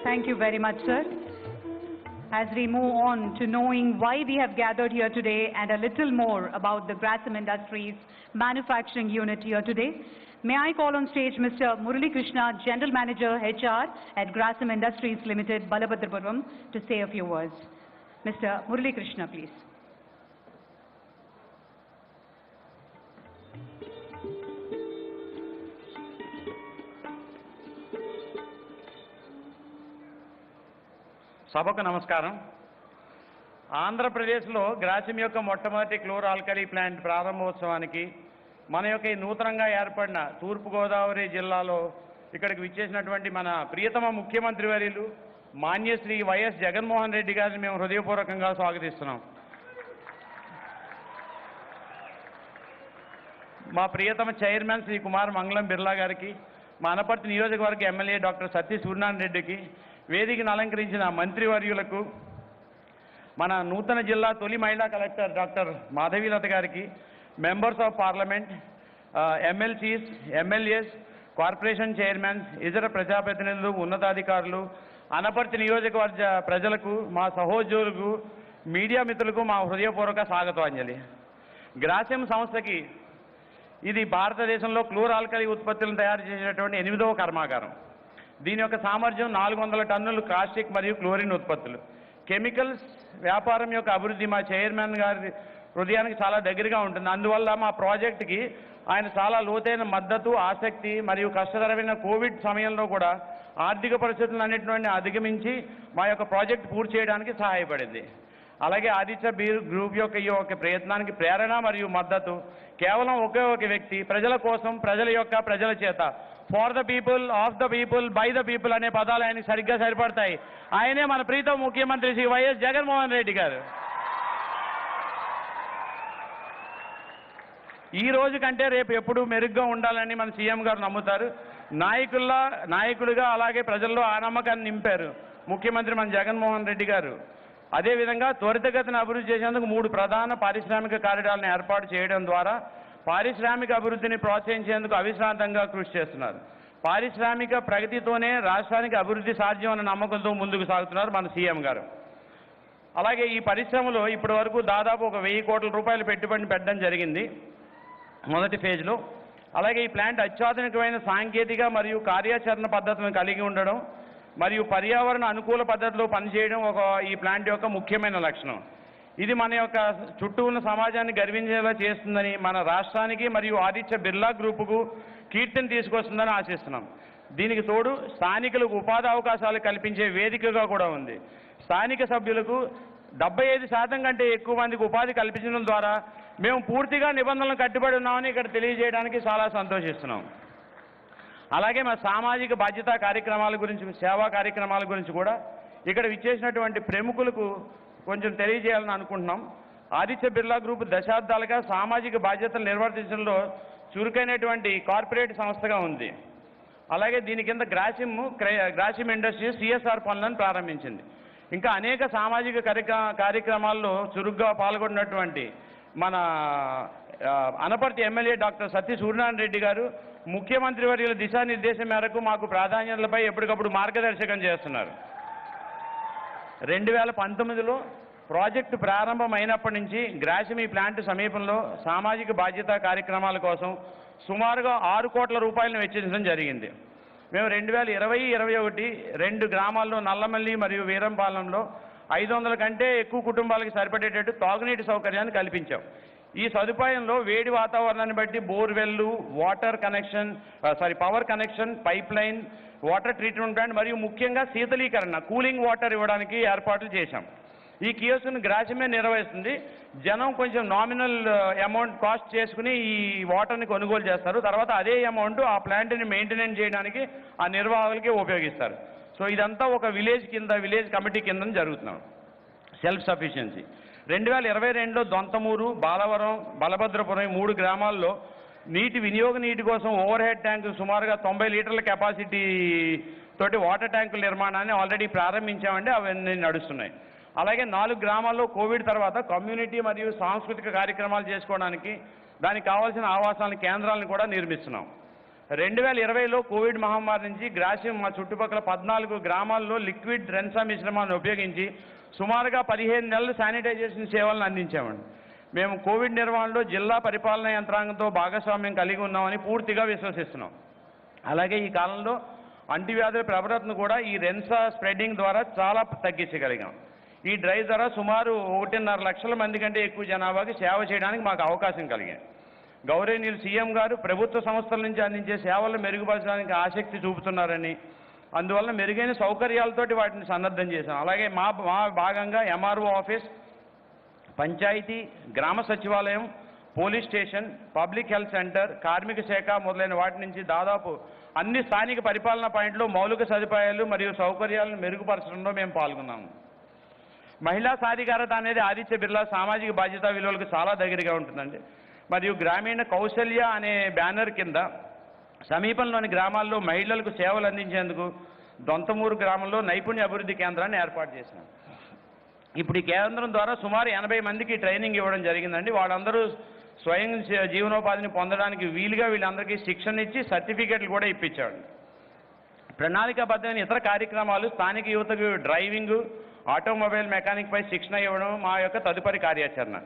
Thank you very much, sir. As we move on to knowing why we have gathered here today and a little more about the Grasim Industries manufacturing unit here today, may I call on stage Mr. Murali Krishna, General Manager HR at Grasim Industries Limited, Balabhadrapuram, to say a few words. Mr. Murali Krishna, please. సభకు నమస్కారం. ఆంధ్రప్రదేశ్లో గ్రాసిమ్ యొక్క మొట్టమొదటి క్లోర్ alkali plant ప్రారంభోత్సవానికి మన యొక్క ఈ నూతనంగా ఏర్పడిన తూర్పుగోదావరి జిల్లాలో ఇక్కడికి విచ్చేసినటువంటి మన ప్రియతమ ముఖ్యమంత్రి వర్యులు మాన్యశ్రీ వైఎస్ జగన్మోహన్ రెడ్డి గారిని మేము హృదయపూర్వకంగా స్వాగతిస్తున్నాం. మా ప్రియతమ చైర్మన్ శ్రీ కుమార్ మంగళం బిర్లా గారికి, మా అనపర్తి నియోజకవర్గ ఎమ్మెల్యే డాక్టర్ సత్య సూర్యనారాయణ రెడ్డికి, వేదికను అలంకరించిన మంత్రివర్యులకు, మన నూతన జిల్లా తొలి మహిళా కలెక్టర్ డాక్టర్ మాధవీలత గారికి, members of parliament, MLCs, MLAs, corporation chairmans, ఇతర ప్రజాప్రతినిధులు, ఉన్నతాధికారులు, అనపర్తి నియోజకవర్గ ప్రజలకు, మా సహోద్యోగులకు, మీడియా మిత్రులకు మా హృదయపూర్వక స్వాగతాంజలి. గ్రాసిమ్ సంస్థకి ఇది భారతదేశంలో క్లోర్ ఆల్కలీ ఉత్పత్తులను తయారు చేసేటటువంటి 8వ కర్మాగారం. దీని యొక్క సామర్థ్యం 400 టన్నులు కాస్టిక్ మరియు క్లోరిన్ ఉత్పత్తులు. కెమికల్స్ వ్యాపారం యొక్క అభివృద్ధి మా చైర్మన్ గారి హృదయానికి చాలా దగ్గరగా ఉంటుంది. అందువల్ల మా ప్రాజెక్టుకి ఆయన చాలా లోతైన మద్దతు, ఆసక్తి మరియు కష్టతరమైన కోవిడ్ సమయంలో కూడా ఆర్థిక పరిస్థితులన్నింటినీ అధిగమించి మా యొక్క ప్రాజెక్ట్ పూర్తి చేయడానికి సహాయపడింది. అలాగే ఆదిత్య బీర్ గ్రూప్ యొక్క ఈ యొక్క ప్రయత్నానికి ప్రేరణ మరియు మద్దతు కేవలం ఒకే ఒక వ్యక్తి, ప్రజల కోసం, ప్రజల చేత, for the people, of the people, by the people అనే పదాలు ఆయనకి సరిగ్గా సరిపడతాయి. ఆయనే మన ప్రీతం ముఖ్యమంత్రి శ్రీ వైఎస్ జగన్మోహన్ రెడ్డి గారు. ఈ రోజు కంటే రేపు ఎప్పుడు మెరుగ్గా ఉండాలని మన సీఎం గారు నమ్ముతారు. నాయకులుగా అలాగే ప్రజల్లో ఆ నమ్మకాన్ని నింపారు ముఖ్యమంత్రి మన జగన్మోహన్ రెడ్డి గారు. అదేవిధంగా త్వరితగతిన అభివృద్ధి చేసేందుకు 3 ప్రధాన పారిశ్రామిక కారిడార్లను ఏర్పాటు చేయడం ద్వారా పారిశ్రామిక అభివృద్ధిని ప్రోత్సహించేందుకు అవిశ్రాంతంగా కృషి చేస్తున్నారు. పారిశ్రామిక ప్రగతితోనే రాష్ట్రానికి అభివృద్ధి సాధ్యం అన్న నమ్మకంతో ముందుకు సాగుతున్నారు మన సీఎం గారు. అలాగే ఈ పరిశ్రమలో ఇప్పటి వరకు దాదాపు 1000 కోట్ల రూపాయలు పెట్టుబడిని పెట్టడం జరిగింది మొదటి ఫేజ్లో. అలాగే ఈ ప్లాంట్ అత్యాధునికమైన సాంకేతిక మరియు కార్యాచరణ పద్ధతులను కలిగి ఉండడం మరియు పర్యావరణ అనుకూల పద్ధతిలో పనిచేయడం ఈ ప్లాంట్ యొక్క ముఖ్యమైన లక్షణం. ఇది మన యొక్క చుట్టూ ఉన్న సమాజాన్ని గర్వించేలా చేస్తుందని, మన రాష్ట్రానికి మరియు ఆదిత్య బిర్లా గ్రూపుకు కీర్తిని తీసుకొస్తుందని ఆశిస్తున్నాం. దీనికి తోడు స్థానికులకు ఉపాధి అవకాశాలు కల్పించే వేదికగా కూడా ఉంది. స్థానిక సభ్యులకు 75% కంటే ఎక్కువ మందికి ఉపాధి కల్పించడం ద్వారా మేము పూర్తిగా నిబంధనలకు కట్టుబడి ఉన్నామని ఇక్కడ తెలియజేయడానికి చాలా సంతోషిస్తున్నాం. అలాగే మా సామాజిక బాధ్యతా కార్యక్రమాల గురించి, సేవా కార్యక్రమాల గురించి కూడా ఇక్కడ విచ్చేసినటువంటి ప్రముఖులకు కొంచెం తెలియజేయాలని అనుకుంటున్నాం. ఆదిత్య బిర్లా గ్రూప్ దశాబ్దాలుగా సామాజిక బాధ్యతలు నిర్వర్తించడంలో చురుకైనటువంటి కార్పొరేట్ సంస్థగా ఉంది. అలాగే దీని కింద గ్రాసిమ్ ఇండస్ట్రీస్ సిఎస్ఆర్ పనులను ప్రారంభించింది. ఇంకా అనేక సామాజిక కార్యక్రమాల్లో చురుగ్గా పాల్గొన్నటువంటి మన అనపర్తి ఎమ్మెల్యే డాక్టర్ సత్య సూర్యనారాయణ రెడ్డి గారు ముఖ్యమంత్రి వర్యుల దిశానిర్దేశం మేరకు మాకు ప్రాధాన్యతలపై ఎప్పటికప్పుడు మార్గదర్శకం చేస్తున్నారు. 2019లో ప్రాజెక్టు ప్రారంభమైనప్పటి నుంచి గ్రాసిమ్ ఈ ప్లాంట్ సమీపంలో సామాజిక బాధ్యతా కార్యక్రమాల కోసం సుమారుగా 6 కోట్ల రూపాయలను వెచ్చించడం జరిగింది. మేము 2020-21 2 గ్రామాల్లో నల్లమల్లి మరియు వీరంపాలెంలో 500 కంటే ఎక్కువ కుటుంబాలకు సరిపడేటట్టు తాగునీటి సౌకర్యాన్ని కల్పించాం. ఈ సదుపాయంలో వేడి వాతావరణాన్ని బట్టి బోర్వెల్లు, power connection, pipeline, water treatment plant మరియు ముఖ్యంగా శీతలీకరణ కూలింగ్ వాటర్ ఇవ్వడానికి ఏర్పాట్లు చేశాం. ఈ కియోస్క్ను గ్రాసిమే నిర్వహిస్తుంది. జనం కొంచెం నామినల్ అమౌంట్ కాస్ట్ చేసుకుని ఈ వాటర్ని కొనుగోలు చేస్తారు. తర్వాత అదే అమౌంట్ ఆ ప్లాంట్ని మెయింటెనెన్స్ చేయడానికి ఆ నిర్వాహకులకి ఉపయోగిస్తారు. సో ఇదంతా ఒక విలేజ్ కమిటీ కింద జరుగుతున్నాం. సెల్ఫ్ సఫిషియన్సీ 2022లో దొంతమూరు, బాలవరం, బలభద్రపురం ఈ 3 గ్రామాల్లో నీటి కోసం ఓవర్ హెడ్ ట్యాంకు సుమారుగా 90 లీటర్ల కెపాసిటీ తోటి వాటర్ ట్యాంకుల నిర్మాణాన్ని ఆల్రెడీ ప్రారంభించామండి. అవన్నీ నడుస్తున్నాయి. అలాగే 4 గ్రామాల్లో కోవిడ్ తర్వాత కమ్యూనిటీ మరియు సాంస్కృతిక కార్యక్రమాలు చేసుకోవడానికి దానికి కావాల్సిన ఆవాసాల కేంద్రాలను కూడా నిర్మిస్తున్నాం. 2020లో కోవిడ్ మహమ్మారి నుంచి గ్రాసిం మా చుట్టుపక్కల 14 గ్రామాల్లో లిక్విడ్ రెన్సా మిశ్రమాన్ని ఉపయోగించి సుమారుగా 15 నెలలు శానిటైజేషన్ సేవలను అందించామండి. మేము కోవిడ్ నిర్వహణలో జిల్లా పరిపాలనా యంత్రాంగంతో భాగస్వామ్యం కలిగి ఉన్నామని పూర్తిగా విశ్వసిస్తున్నాం. అలాగే ఈ కాలంలో అంటువ్యాధుల ప్రబలతను కూడా ఈ రెన్సా స్ప్రెడ్డింగ్ ద్వారా చాలా తగ్గించగలిగాం. ఈ డ్రైవ్ ద్వారా సుమారు 1.5 లక్షల మంది కంటే ఎక్కువ జనాభాకి సేవ చేయడానికి మాకు అవకాశం కలిగింది. గౌరవనీయులు సీఎం గారు ప్రభుత్వ సంస్థల నుంచి అందించే సేవలను మెరుగుపరచడానికి ఆసక్తి చూపుతున్నారని, అందువల్ల మెరుగైన సౌకర్యాలతోటి వాటిని సన్నద్ధం చేశాం. అలాగే మా భాగంగా ఎంఆర్ఓ ఆఫీస్, పంచాయతీ, గ్రామ సచివాలయం, police station, public health centre, కార్మిక శాఖ మొదలైన వాటి నుంచి దాదాపు అన్ని స్థానిక పరిపాలనా పాయింట్లో మౌలిక సదుపాయాలు మరియు సౌకర్యాలను మెరుగుపరచడంలో మేము పాల్గొన్నాము. మహిళా సాధికారత అనేది ఆదిత్య బిర్లా సామాజిక బాధ్యతా విలువలకు చాలా దగ్గరగా ఉంటుందండి. మరియు గ్రామీణ కౌశల్య అనే బ్యానర్ కింద సమీపంలోని గ్రామాల్లో మహిళలకు సేవలు అందించేందుకు దొంతమూరు గ్రామంలో నైపుణ్య అభివృద్ధి కేంద్రాన్ని ఏర్పాటు చేశాం. ఇప్పుడు ఈ కేంద్రం ద్వారా సుమారు 80 మందికి ట్రైనింగ్ ఇవ్వడం జరిగిందండి. వాళ్ళందరూ స్వయం జీవనోపాధిని పొందడానికి వీలుగా వీళ్ళందరికీ శిక్షణ ఇచ్చి సర్టిఫికెట్లు కూడా ఇప్పించాడు. ప్రణాళికాబద్ధమైన ఇతర కార్యక్రమాలు స్థానిక యువతకు డ్రైవింగ్, ఆటోమొబైల్ మెకానిక్ పై శిక్షణ ఇవ్వడం మా యొక్క తదుపరి కార్యాచరణ.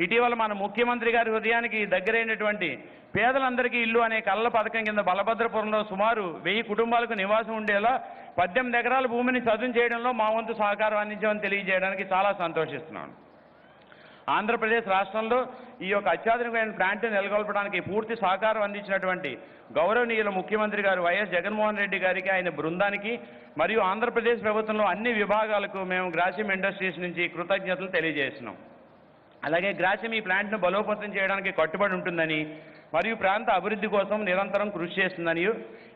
ఇటీవల మన ముఖ్యమంత్రి గారి హృదయానికి దగ్గరైనటువంటి పేదలందరికీ ఇల్లు అనే కళ్ళ పథకం కింద బలభద్రపురంలో సుమారు 1000 కుటుంబాలకు నివాసం ఉండేలా 18 ఎకరాల భూమిని చదును చేయడంలో మా వంతు సహకారం అందించామని తెలియజేయడానికి చాలా సంతోషిస్తున్నాను. ఆంధ్రప్రదేశ్ రాష్ట్రంలో ఈ యొక్క అత్యాధునికమైన ప్లాంట్ నెలకొల్పడానికి పూర్తి సహకారం అందించినటువంటి గౌరవనీయుల ముఖ్యమంత్రి గారు వైఎస్ జగన్మోహన్ రెడ్డి గారికి, ఆయన బృందానికి మరియు ఆంధ్రప్రదేశ్ ప్రభుత్వంలో అన్ని విభాగాలకు మేము గ్రాసిం ఇండస్ట్రీస్ నుంచి కృతజ్ఞతలు తెలియజేస్తున్నాం. అలాగే గ్రాసిం ఈ ప్లాంట్ను బలోపేతం చేయడానికి కట్టుబడి ఉంటుందని మరియు ప్రాంత అభివృద్ధి కోసం నిరంతరం కృషి చేస్తుందని,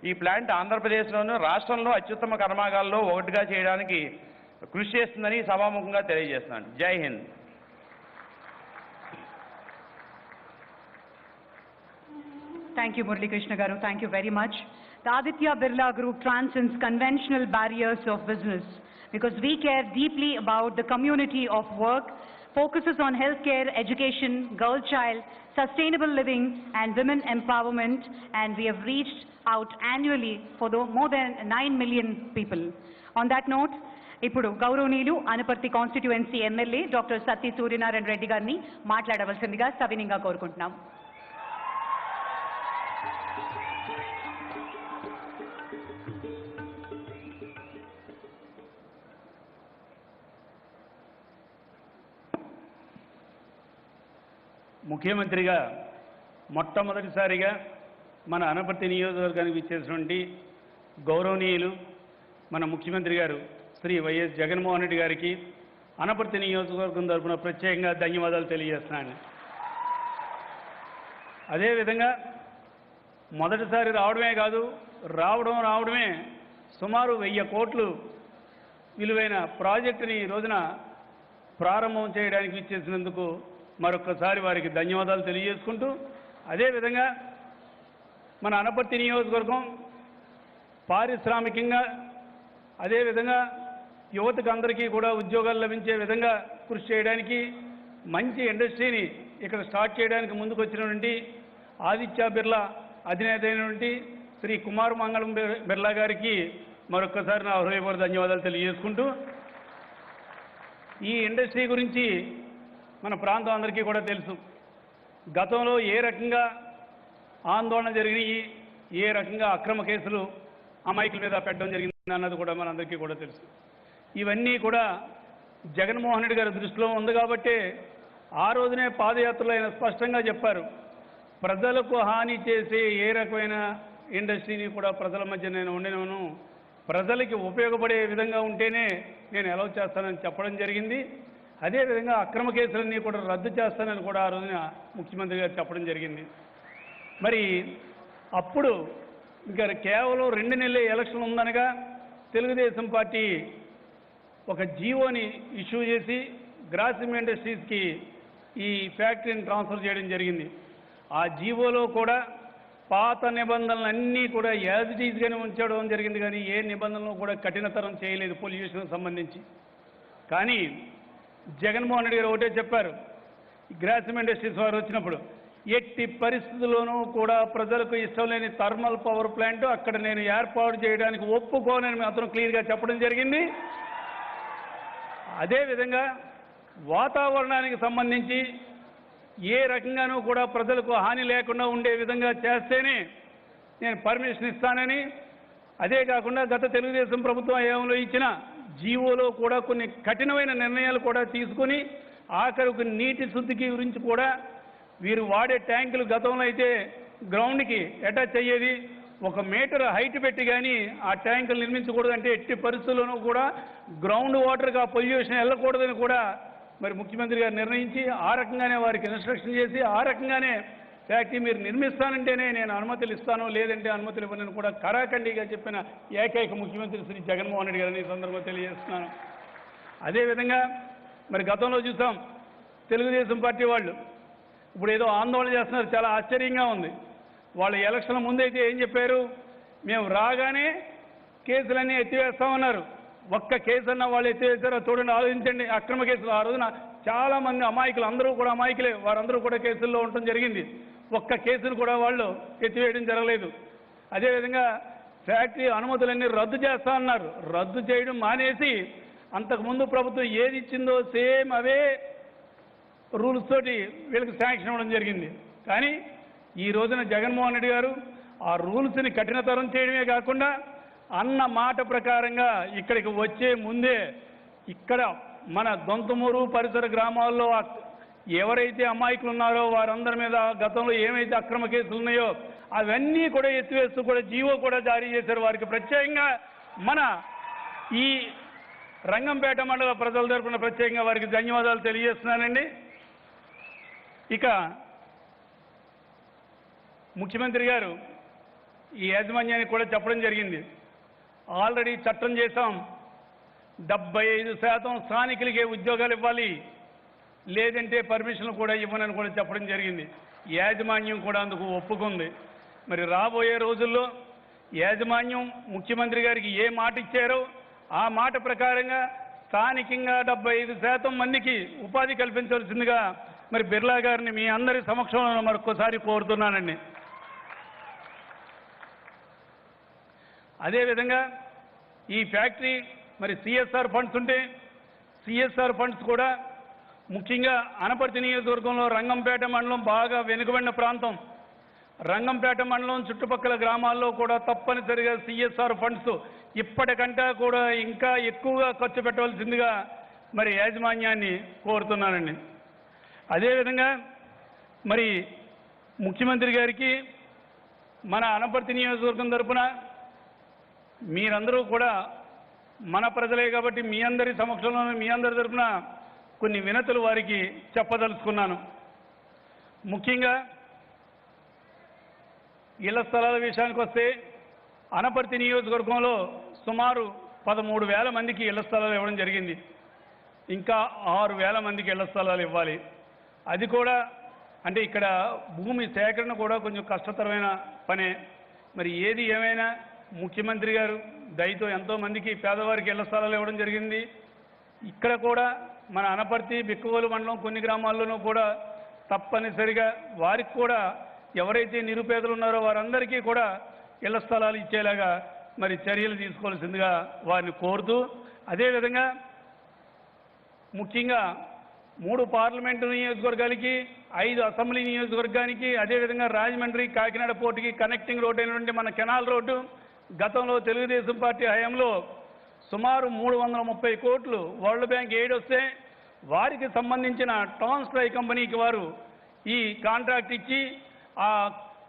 ఈ ప్లాంట్ ఆంధ్రప్రదేశ్లోనూ రాష్ట్రంలో అత్యుత్తమ కర్మాగారాల్లో ఒకటిగా చేయడానికి కృషి చేస్తుందని సభాముఖంగా తెలియజేస్తున్నాను. జై Hind. Thank you, Murali Krishna Garu. Thank you very much. The Aditya Birla Group transcends conventional barriers of business because we care deeply about the community of work, focuses on healthcare, education, girl child, sustainable living and women empowerment, and we have reached out annually for more than 9 million people. On that note, ఇప్పుడు గౌరవనీయులు Anaparthi constituency MLA doctor Satti Suryanarayana Reddy గారిని మాట్లాడవలసిందిగా సవినీయంగా కోరుకుంటున్నాం. ముఖ్యమంత్రిగా మొట్టమొదటిసారిగా మన అనపర్తి నియోజకవర్గానికి ఇచ్చేసినటువంటి గౌరవనీయులు మన ముఖ్యమంత్రి గారు శ్రీ వైఎస్ జగన్మోహన్ రెడ్డి గారికి అనపర్తి నియోజకవర్గం తరఫున ప్రత్యేకంగా ధన్యవాదాలు తెలియజేస్తున్నాను. అదేవిధంగా మొదటిసారి రావడమే కాదు, రావడమే సుమారు 1000 కోట్లు విలువైన ప్రాజెక్టుని ఈ రోజున ప్రారంభం చేయడానికి ఇచ్చేసినందుకు మరొక్కసారి వారికి ధన్యవాదాలు తెలియజేసుకుంటూ, అదేవిధంగా మన అనపర్తి నియోజకవర్గం పారిశ్రామికంగా అదేవిధంగా యువతకు అందరికీ కూడా ఉద్యోగాలు లభించే విధంగా కృషి చేయడానికి మంచి ఇండస్ట్రీని ఇక్కడ స్టార్ట్ చేయడానికి ముందుకు వచ్చినటువంటి ఆదిత్య బిర్లా అధినేత అయినటువంటి శ్రీ కుమార్ మంగళం బిర్లా గారికి మరొక్కసారి నా హృదయపూర్వక ధన్యవాదాలు తెలియజేసుకుంటూ, ఈ ఇండస్ట్రీ గురించి మన ప్రాంతం అందరికీ కూడా తెలుసు. గతంలో ఏ రకంగా ఆందోళన జరిగినాయి, ఏ రకంగా అక్రమ కేసులు అమాయకుల మీద పెట్టడం జరిగింది అన్నది కూడా మనందరికీ కూడా తెలుసు. ఇవన్నీ కూడా జగన్మోహన్ రెడ్డి గారి దృష్టిలో ఉంది కాబట్టి ఆ రోజునే పాదయాత్రలో ఆయన స్పష్టంగా చెప్పారు, ప్రజలకు హాని చేసే ఏ రకమైన ఇండస్ట్రీని కూడా ప్రజల మధ్య నేను ఉండినను, ప్రజలకి ఉపయోగపడే విధంగా ఉంటేనే నేను అలౌ చేస్తానని చెప్పడం జరిగింది. అదేవిధంగా అక్రమ కేసులన్నీ కూడా రద్దు చేస్తానని కూడా ఆ రోజున ముఖ్యమంత్రి గారు చెప్పడం జరిగింది. మరి అప్పుడు ఇంకా కేవలం 2 నెలల ఎలక్షన్ ఉందనగా తెలుగుదేశం పార్టీ ఒక జీవోని ఇష్యూ చేసి గ్రాసిమ్ ఇండస్ట్రీస్కి ఈ ఫ్యాక్టరీని ట్రాన్స్ఫర్ చేయడం జరిగింది. ఆ జీవోలో కూడా పాత నిబంధనలన్నీ కూడా యాజ్ ఇట్ ఈజ్గానే ఉంచడం జరిగింది, కానీ ఏ నిబంధనలు కూడా కఠినతరం చేయలేదు పొల్యూషన్కి సంబంధించి. కానీ జగన్మోహన్ రెడ్డి గారు ఒకటే చెప్పారు, గ్రాసిమ్ ఇండస్ట్రీస్ వారు వచ్చినప్పుడు ఎట్టి పరిస్థితుల్లోనూ కూడా ప్రజలకు ఇష్టం లేని థర్మల్ పవర్ ప్లాంట్ అక్కడ నేను ఏర్పాటు చేయడానికి ఒప్పుకోనని మాత్రం క్లియర్గా చెప్పడం జరిగింది. అదేవిధంగా వాతావరణానికి సంబంధించి ఏ రకంగానూ కూడా ప్రజలకు హాని లేకుండా ఉండే విధంగా చేస్తేనే నేను పర్మిషన్ ఇస్తానని, అదే కాకుండా గత తెలుగుదేశం ప్రభుత్వం హయాంలో ఇచ్చిన జీవోలో కూడా కొన్ని కఠినమైన నిర్ణయాలు కూడా తీసుకుని ఆఖరికి నీటి శుద్ధికి గురించి కూడా వీరు వాడే ట్యాంకులు గతంలో అయితే గ్రౌండ్కి అటాచ్ అయ్యేది, 1 మీటర్ హైట్ పెట్టి కానీ ఆ ట్యాంకులు నిర్మించకూడదు, అంటే ఎట్టి పరిస్థితుల్లోనూ కూడా గ్రౌండ్ వాటర్గా పొల్యూషన్ వెళ్ళకూడదని కూడా మరి ముఖ్యమంత్రి గారు నిర్ణయించి ఆ రకంగానే వారికి ఇన్స్ట్రక్షన్ చేసి ఆ రకంగానే ఫ్యాక్టరీ మీరు నిర్మిస్తానంటేనే నేను అనుమతులు ఇస్తాను, లేదంటే అనుమతులు ఇవ్వనని కూడా కరాఖండిగా చెప్పిన ఏకైక ముఖ్యమంత్రి శ్రీ జగన్మోహన్ రెడ్డి గారిని ఈ సందర్భంగా తెలియజేస్తున్నాను. అదేవిధంగా మరి గతంలో చూసాం తెలుగుదేశం పార్టీ వాళ్ళు ఇప్పుడు ఏదో ఆందోళన చేస్తున్నారు, చాలా ఆశ్చర్యంగా ఉంది. వాళ్ళ ఎలక్షన్ ముందైతే ఏం చెప్పారు, మేము రాగానే కేసులన్నీ ఎత్తివేస్తామన్నారు. ఒక్క కేసు అన్న వాళ్ళు ఎత్తివేశారో చూడండి, ఆలోచించండి. అక్రమ కేసులు ఆ రోజున చాలామంది అమాయకులు, అందరూ కూడా అమాయకులే, వారందరూ కూడా కేసుల్లో ఉండటం జరిగింది. ఒక్క కేసును కూడా వాళ్ళు ఎత్తివేయడం జరగలేదు. అదేవిధంగా ఫ్యాక్టరీ అనుమతులన్నీ రద్దు చేస్తా అన్నారు, రద్దు చేయడం మానేసి అంతకుముందు ప్రభుత్వం ఏది ఇచ్చిందో సేమ్ అవే రూల్స్ తోటి వీళ్ళకి శాంక్షన్ ఇవ్వడం జరిగింది. కానీ ఈ రోజున జగన్మోహన్ రెడ్డి గారు ఆ రూల్స్ని కఠినతరం చేయడమే కాకుండా అన్న మాట ప్రకారంగా ఇక్కడికి వచ్చే ముందే ఇక్కడ మన దొంతమూరు పరిసర గ్రామాల్లో ఎవరైతే అమాయకులు ఉన్నారో వారందరి మీద గతంలో ఏమైతే అక్రమ కేసులు ఉన్నాయో అవన్నీ కూడా ఎత్తివేస్తూ కూడా జీవో కూడా జారీ చేశారు. వారికి ప్రత్యేకంగా మన ఈ రంగంపేట మండల ప్రజల తరపున ప్రత్యేకంగా వారికి ధన్యవాదాలు తెలియజేస్తున్నానండి. ఇక ముఖ్యమంత్రి గారు ఈ యాజమాన్యానికి కూడా చెప్పడం జరిగింది, ఆల్రెడీ చట్టం చేశాం, 75% స్థానికులకే ఉద్యోగాలు ఇవ్వాలి, లేదంటే పర్మిషన్లు కూడా ఇవ్వనని కూడా చెప్పడం జరిగింది. యాజమాన్యం కూడా అందుకు ఒప్పుకుంది. మరి రాబోయే రోజుల్లో యాజమాన్యం ముఖ్యమంత్రి గారికి ఏ మాట ఇచ్చారో ఆ మాట ప్రకారంగా స్థానికంగా 75% మందికి ఉపాధి కల్పించాల్సిందిగా మరి బిర్లా గారిని మీ అందరి సమక్షంలో మరొకసారి కోరుతున్నానండి. అదేవిధంగా ఈ ఫ్యాక్టరీ మరి సిఎస్ఆర్ ఫండ్స్ ఉంటే సిఎస్ఆర్ ఫండ్స్ కూడా ముఖ్యంగా అనపర్తి నియోజకవర్గంలో రంగంపేట మండలం బాగా వెనుకబడిన ప్రాంతం. రంగంపేట మండలం చుట్టుపక్కల గ్రామాల్లో కూడా తప్పనిసరిగా సిఎస్ఆర్ ఫండ్స్ ఇప్పటికంటే కూడా ఇంకా ఎక్కువగా ఖర్చు పెట్టవలసిందిగా మరి యాజమాన్యాన్ని కోరుతున్నానండి. అదేవిధంగా మరి ముఖ్యమంత్రి గారికి మన అనపర్తి నియోజకవర్గం తరపున మీరందరూ కూడా మన ప్రజలే కాబట్టి మీ అందరి సమక్షంలో మీ అందరి తరపున కొన్ని వినతులు వారికి చెప్పదలుచుకున్నాను. ముఖ్యంగా ఇళ్ల స్థలాల విషయానికి వస్తే అనపర్తి నియోజకవర్గంలో సుమారు 13,000 మందికి ఇళ్ల స్థలాలు ఇవ్వడం జరిగింది. ఇంకా 6,000 మందికి ఇళ్ల స్థలాలు ఇవ్వాలి. అది కూడా అంటే ఇక్కడ భూమి సేకరణ కూడా కొంచెం కష్టతరమైన పనే. మరి ఏది ఏమైనా ముఖ్యమంత్రి గారు దయతో ఎంతోమందికి పేదవారికి ఇళ్ల స్థలాలు ఇవ్వడం జరిగింది. ఇక్కడ కూడా మన అనపర్తి బిక్కవోలు మండలం కొన్ని గ్రామాల్లోనూ కూడా తప్పనిసరిగా వారికి కూడా ఎవరైతే నిరుపేదలు ఉన్నారో వారందరికీ కూడా ఇళ్ల స్థలాలు ఇచ్చేలాగా మరి చర్యలు తీసుకోవాల్సిందిగా వారిని కోరుతూ, అదేవిధంగా ముఖ్యంగా 3 పార్లమెంటు నియోజకవర్గాలకి 5 అసెంబ్లీ నియోజకవర్గానికి అదేవిధంగా రాజమండ్రి కాకినాడ పోర్టుకి కనెక్టింగ్ రోడ్డు అయినటువంటి మన కెనాల్ రోడ్డు గతంలో తెలుగుదేశం పార్టీ హయాంలో సుమారు 330 కోట్లు వరల్డ్ బ్యాంక్ ఎయిడ్ వస్తే వారికి సంబంధించిన ట్రాన్స్ట్రై కంపెనీకి వారు ఈ కాంట్రాక్ట్ ఇచ్చి ఆ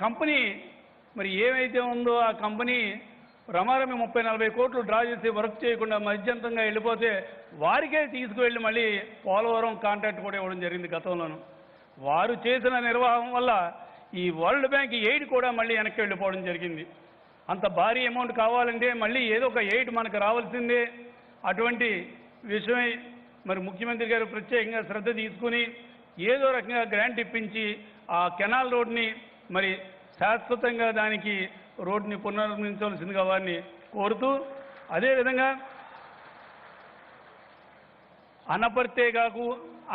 కంపెనీ మరి ఏమైతే ఉందో ఆ కంపెనీ ప్రమాదమే 30-40 కోట్లు డ్రా చేసి వర్క్ చేయకుండా మధ్యంతంగా వెళ్ళిపోతే వారికే తీసుకువెళ్ళి మళ్ళీ పోలవరం కాంట్రాక్ట్ కూడా ఇవ్వడం జరిగింది గతంలోనూ. వారు చేసిన నిర్వాహం వల్ల ఈ వరల్డ్ బ్యాంక్ ఎయిడ్ కూడా మళ్ళీ వెనక్కి వెళ్ళిపోవడం జరిగింది. అంత భారీ అమౌంట్ కావాలంటే మళ్ళీ ఏదో ఒక ఎయిడ్ మనకు రావాల్సిందే. అటువంటి విషయమై మరి ముఖ్యమంత్రి గారు ప్రత్యేకంగా శ్రద్ధ తీసుకుని ఏదో రకంగా గ్రాంట్ ఇప్పించి ఆ కెనాల్ రోడ్ని మరి శాశ్వతంగా దానికి రోడ్ని పునర్నిర్మించవలసిందిగా వారిని కోరుతూ, అదేవిధంగా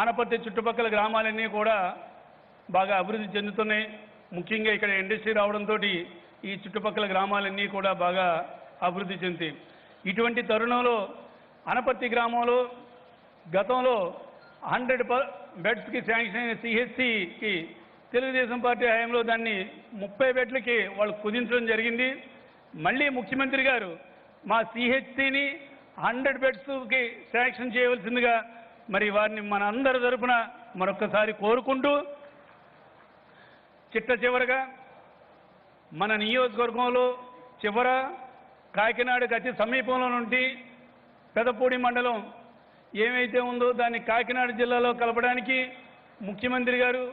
అనపర్తి చుట్టుపక్కల గ్రామాలన్నీ కూడా బాగా అభివృద్ధి చెందుతున్నాయి. ముఖ్యంగా ఇక్కడ ఇండస్ట్రీ రావడంతో ఈ చుట్టుపక్కల గ్రామాలన్నీ కూడా బాగా అభివృద్ధి చెందుతాయి. ఇటువంటి తరుణంలో అనపర్తి గ్రామంలో గతంలో 100 బెడ్స్కి శాంక్షన్ అయిన సిహెచ్సికి తెలుగుదేశం పార్టీ హయాంలో దాన్ని 30 బెడ్లకి వాళ్ళు కుదించడం జరిగింది. మళ్ళీ ముఖ్యమంత్రి గారు మా సిహెచ్సిని 100 బెడ్స్కి శాంక్షన్ చేయవలసిందిగా మరి వారిని మన అందరి తరపున మరొకసారి కోరుకుంటూ, చివరగా మన నియోజకవర్గంలో కాకినాడకు అతి సమీపంలో నుండి పెదపూడి మండలం ఏమైతే ఉందో దాన్ని కాకినాడ జిల్లాలో కలపడానికి ముఖ్యమంత్రి గారు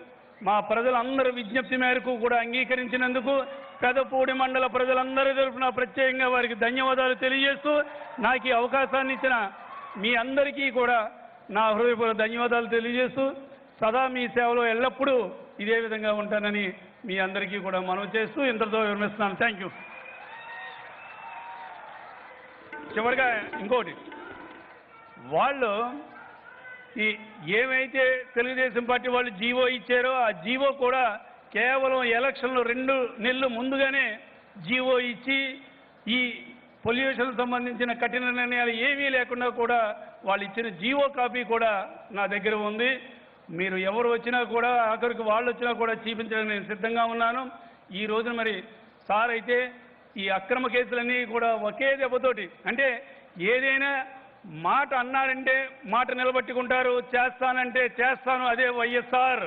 మా ప్రజలందరి విజ్ఞప్తి మేరకు కూడా అంగీకరించినందుకు పెదపూడి మండల ప్రజలందరి తరఫున ప్రత్యేకంగా వారికి ధన్యవాదాలు తెలియజేస్తూ, నాకు ఈ అవకాశాన్ని ఇచ్చిన మీ అందరికీ కూడా నా హృదయపూర్వక ధన్యవాదాలు తెలియజేస్తూ, సదా మీ సేవలో ఎల్లప్పుడూ ఇదే విధంగా ఉంటానని మీ అందరికీ కూడా మనవి చేస్తూ ఇంతటితో విరమిస్తున్నాను. Thank you. చివరిగా ఇంకోటి, వాళ్ళు ఏమైతే తెలుగుదేశం పార్టీ వాళ్ళు జీవో ఇచ్చారో ఆ జీవో కూడా కేవలం ఎలక్షన్లు 2 నెలలు ముందుగానే జీవో ఇచ్చి ఈ పొల్యూషన్ సంబంధించిన కఠిన నిర్ణయాలు ఏమీ లేకుండా కూడా వాళ్ళు ఇచ్చిన జీవో కాపీ కూడా నా దగ్గర ఉంది. మీరు ఎవరు వచ్చినా కూడా ఆఖరికి వాళ్ళు వచ్చినా కూడా చూపించడానికి నేను సిద్ధంగా ఉన్నాను. ఈ రోజున మరి సార్ అయితే ఈ అక్రమ కేసులన్నీ కూడా ఒకే దెబ్బతోటి, అంటే ఏదైనా మాట అన్నారంటే మాట నిలబెట్టుకుంటారు, చేస్తానంటే చేస్తాను, అదే వైఎస్ఆర్.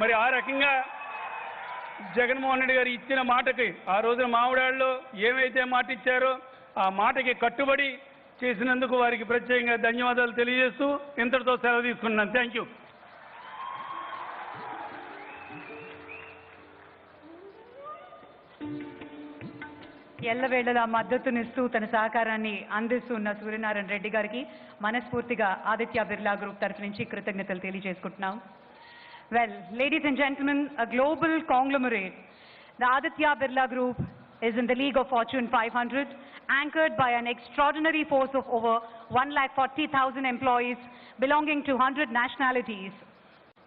మరి ఆ రకంగా జగన్మోహన్ రెడ్డి గారు ఇచ్చిన మాటకి ఆ రోజున మామిడాళ్ళలో ఏమైతే మాట ఇచ్చారో ఆ మాటకి కట్టుబడి చేసినందుకు వారికి ప్రత్యేకంగా ధన్యవాదాలు తెలియజేస్తూ ఇంతటితో సెలవు తీసుకున్నాను. Thank you. ఎల్లవేళలా మద్దతునిస్తూ తన సహకారాన్ని అందిస్తున్న సూర్యనారాయణ రెడ్డి గారికి మనస్ఫూర్తిగా ఆదిత్య బిర్లా గ్రూప్ తరఫు నుంచి కృతజ్ఞతలు తెలియజేసుకుంటున్నాం. Well, ladies and gentlemen, a global conglomerate, the Aditya Birla Group is in the league of Fortune 500, anchored by an extraordinary force of over 140,000 employees belonging to 100 nationalities.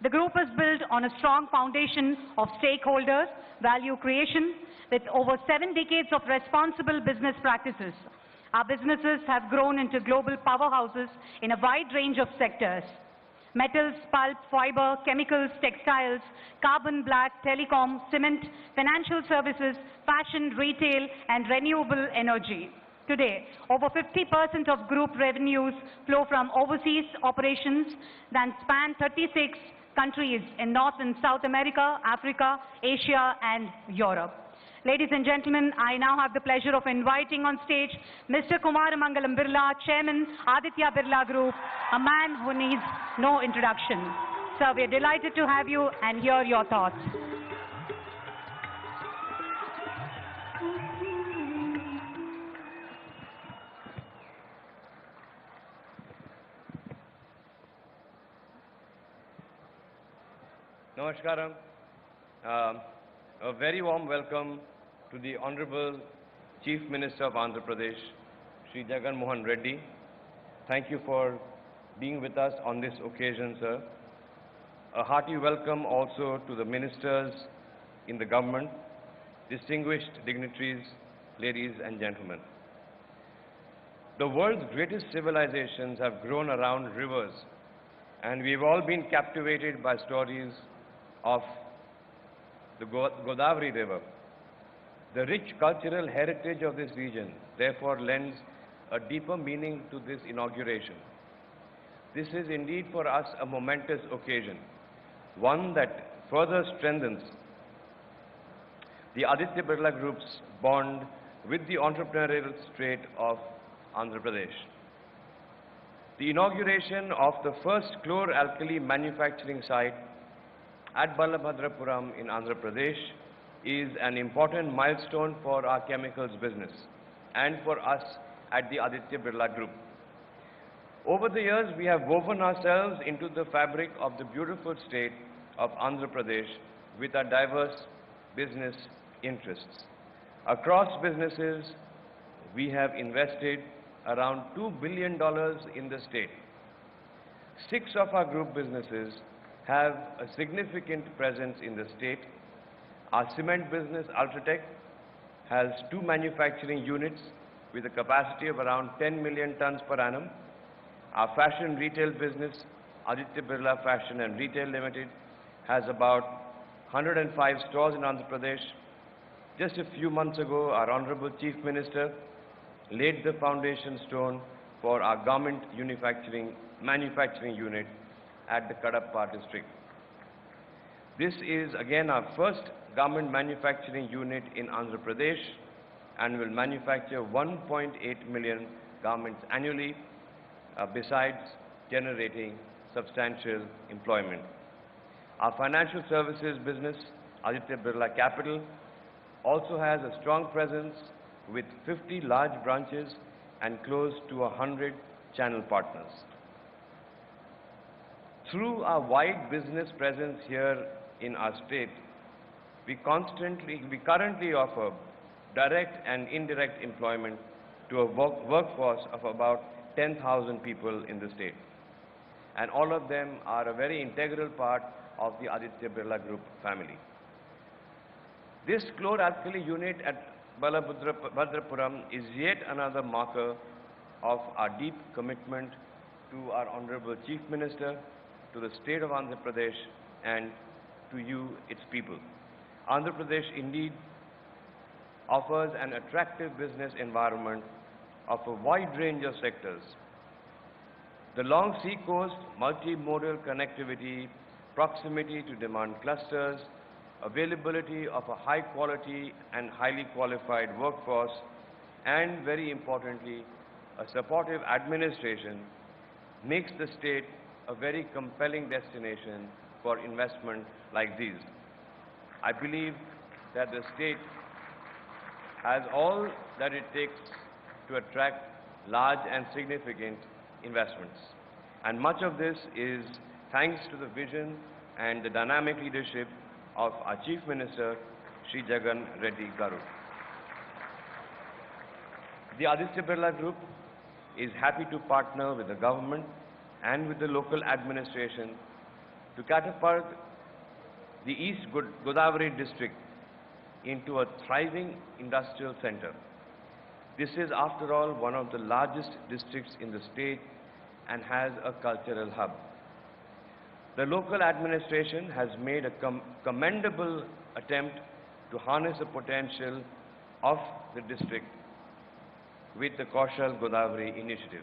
The group is built on a strong foundation of stakeholders, value creation, with over 7 decades of responsible business practices. Our businesses have grown into global powerhouses in a wide range of sectors: metals, pulp, fiber, chemicals, textiles, carbon black, telecom, cement, financial services, fashion, retail, and renewable energy. Today, over 50% of group revenues flow from overseas operations that span 36 countries in North and South America, Africa, Asia, and Europe. Ladies and gentlemen, I now have the pleasure of inviting on stage Mr. Kumaramangalam Birla, Chairman, Aditya Birla Group, a man who needs no introduction. Sir, we are delighted to have you and hear your thoughts. Namaskaram. A very warm welcome to the Honorable Chief Minister of Andhra Pradesh, Shri Jagan Reddy. Thank you for being with us on this occasion, sir. A hearty welcome also to the ministers in the government, distinguished dignitaries, ladies and gentlemen. The world's greatest civilizations have grown around rivers, and we've all been captivated by stories of the Godavari River. The rich cultural heritage of this region therefore lends a deeper meaning to this inauguration. This is indeed for us a momentous occasion, one that further strengthens the Aditya Birla Group's bond with the entrepreneurial state of Andhra Pradesh. The inauguration of the first chlor-alkali manufacturing site at Balabhadrapuram in Andhra Pradesh is an important milestone for our chemicals business and for us at the Aditya Birla Group. Over the years, we have woven ourselves into the fabric of the beautiful state of Andhra Pradesh with our diverse business interests. Across businesses, we have invested around $2 billion in the state. 6 of our group businesses have a significant presence in the state. Our cement business, Ultratech, has 2 manufacturing units with a capacity of around 10 million tons per annum. Our fashion retail business, Aditya Birla Fashion and Retail Limited, has about 105 stores in Andhra Pradesh. Just a few months ago, our Honorable Chief Minister laid the foundation stone for our garment manufacturing unit at the Kadapa district. This is again our first garment manufacturing unit in Andhra Pradesh and will manufacture 1.8 million garments annually, besides generating substantial employment. Our financial services business, Aditya Birla Capital, also has a strong presence with 50 large branches and close to 100 channel partners. Through our wide business presence here in our state, we currently offer direct and indirect employment to a workforce of about 10,000 people in the state. And all of them are a very integral part of the Aditya Birla Group family. This chlor-alkali unit at Balabhadrapuram is yet another marker of our deep commitment to our Honorable Chief Minister, to the state of Andhra Pradesh, and to you, its people. Andhra Pradesh indeed offers an attractive business environment of a wide range of sectors. The long sea coast, multimodal connectivity, proximity to demand clusters, availability of a high quality and highly qualified workforce, and very importantly, a supportive administration makes the state a very compelling destination for investment like these. I believe that the state has all that it takes to attract large and significant investments. And much of this is thanks to the vision and the dynamic leadership of our Chief Minister, Shri Jagan Garu. The Aditya Birla Group is happy to partner with the government and with the local administration to catapult the East Godavari district into a thriving industrial center. This is, after all, one of the largest districts in the state and has a cultural hub. The local administration has made a commendable attempt to harness the potential of the district with the Kaushal Godavari initiative.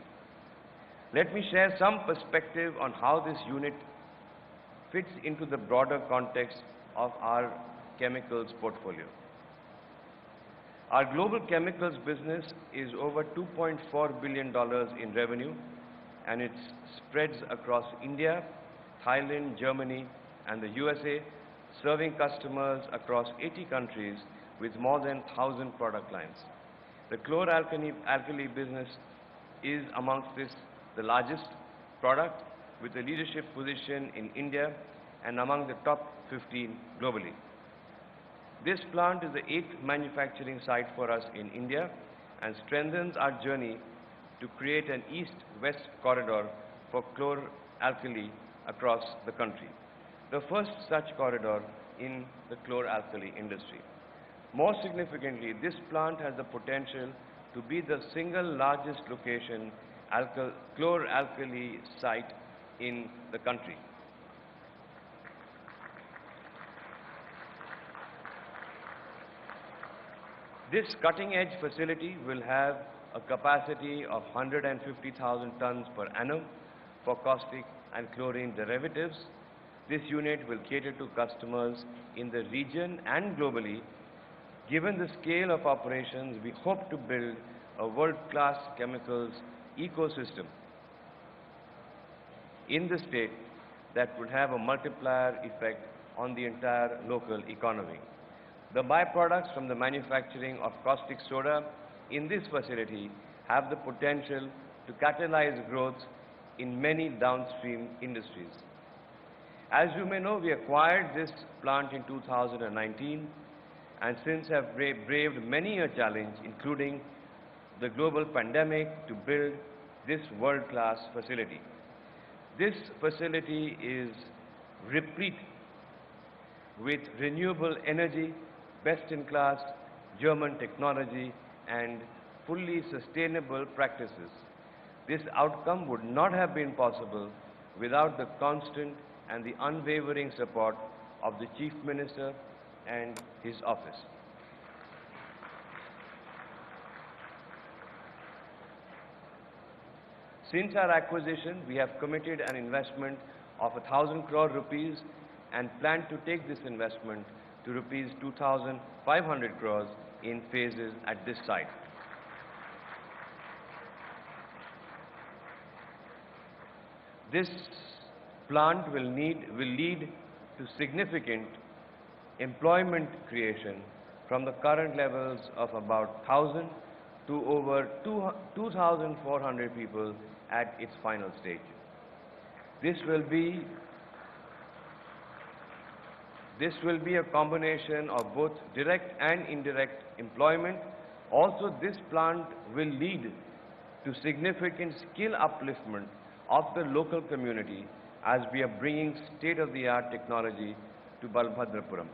Let me share some perspective on how this unit fits into the broader context of our chemicals portfolio. Our global chemicals business is over $2.4 billion in revenue, and it spreads across India, Thailand, Germany, and the USA, serving customers across 80 countries with more than 1,000 product lines. The chlor-alkali business is amongst this the largest product, with a leadership position in India and among the top 15 globally. This plant is the 8th manufacturing site for us in India and strengthens our journey to create an east-west corridor for chlor-alkali across the country, the first such corridor in the chlor-alkali industry. More significantly, this plant has the potential to be the single largest location chlor-alkali site in the country. This cutting-edge facility will have a capacity of 150,000 tons per annum for caustic and chlorine derivatives. This unit will cater to customers in the region and globally Given the scale of operations, we hope to build a world-class chemicals ecosystem in the state that would have a multiplier effect on the entire local economy. The byproducts from the manufacturing of caustic soda in this facility have the potential to catalyze growth in many downstream industries. As you may know, we acquired this plant in 2019 and since have braved many a challenge, including the global pandemic, to build this world-class facility. This facility is replete with renewable energy, best-in-class German technology, and fully sustainable practices. This outcome would not have been possible without the constant and the unwavering support of the Chief Minister and his office. Since our acquisition, we have committed an investment of 1,000 crore rupees and plan to take this investment to rupees 2,500 crores in phases at this site. This plant will lead to significant employment creation from the current levels of about 1,000 to over 2,400 people at its final stage. This will be a combination of both direct and indirect employment. Also, this plant will lead to significant skill upliftment of the local community as we are bringing state-of-the-art technology to Balabhadrapuram.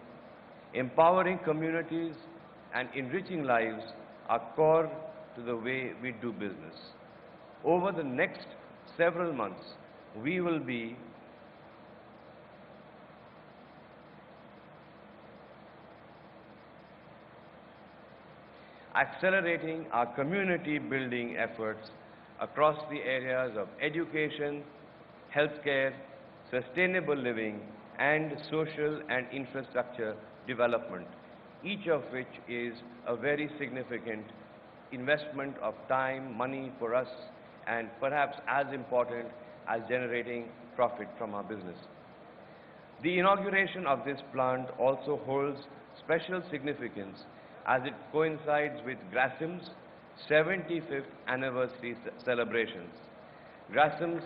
Empowering communities and enriching lives are core to the way we do business. Over the next several months, we will be accelerating our community building efforts across the areas of education, healthcare, sustainable living, and social and infrastructure development, each of which is a very significant investment of time, money for us, and perhaps as important as generating profit from our business. The inauguration of this plant also holds special significance as it coincides with Grasim's 75th anniversary celebrations. Grasim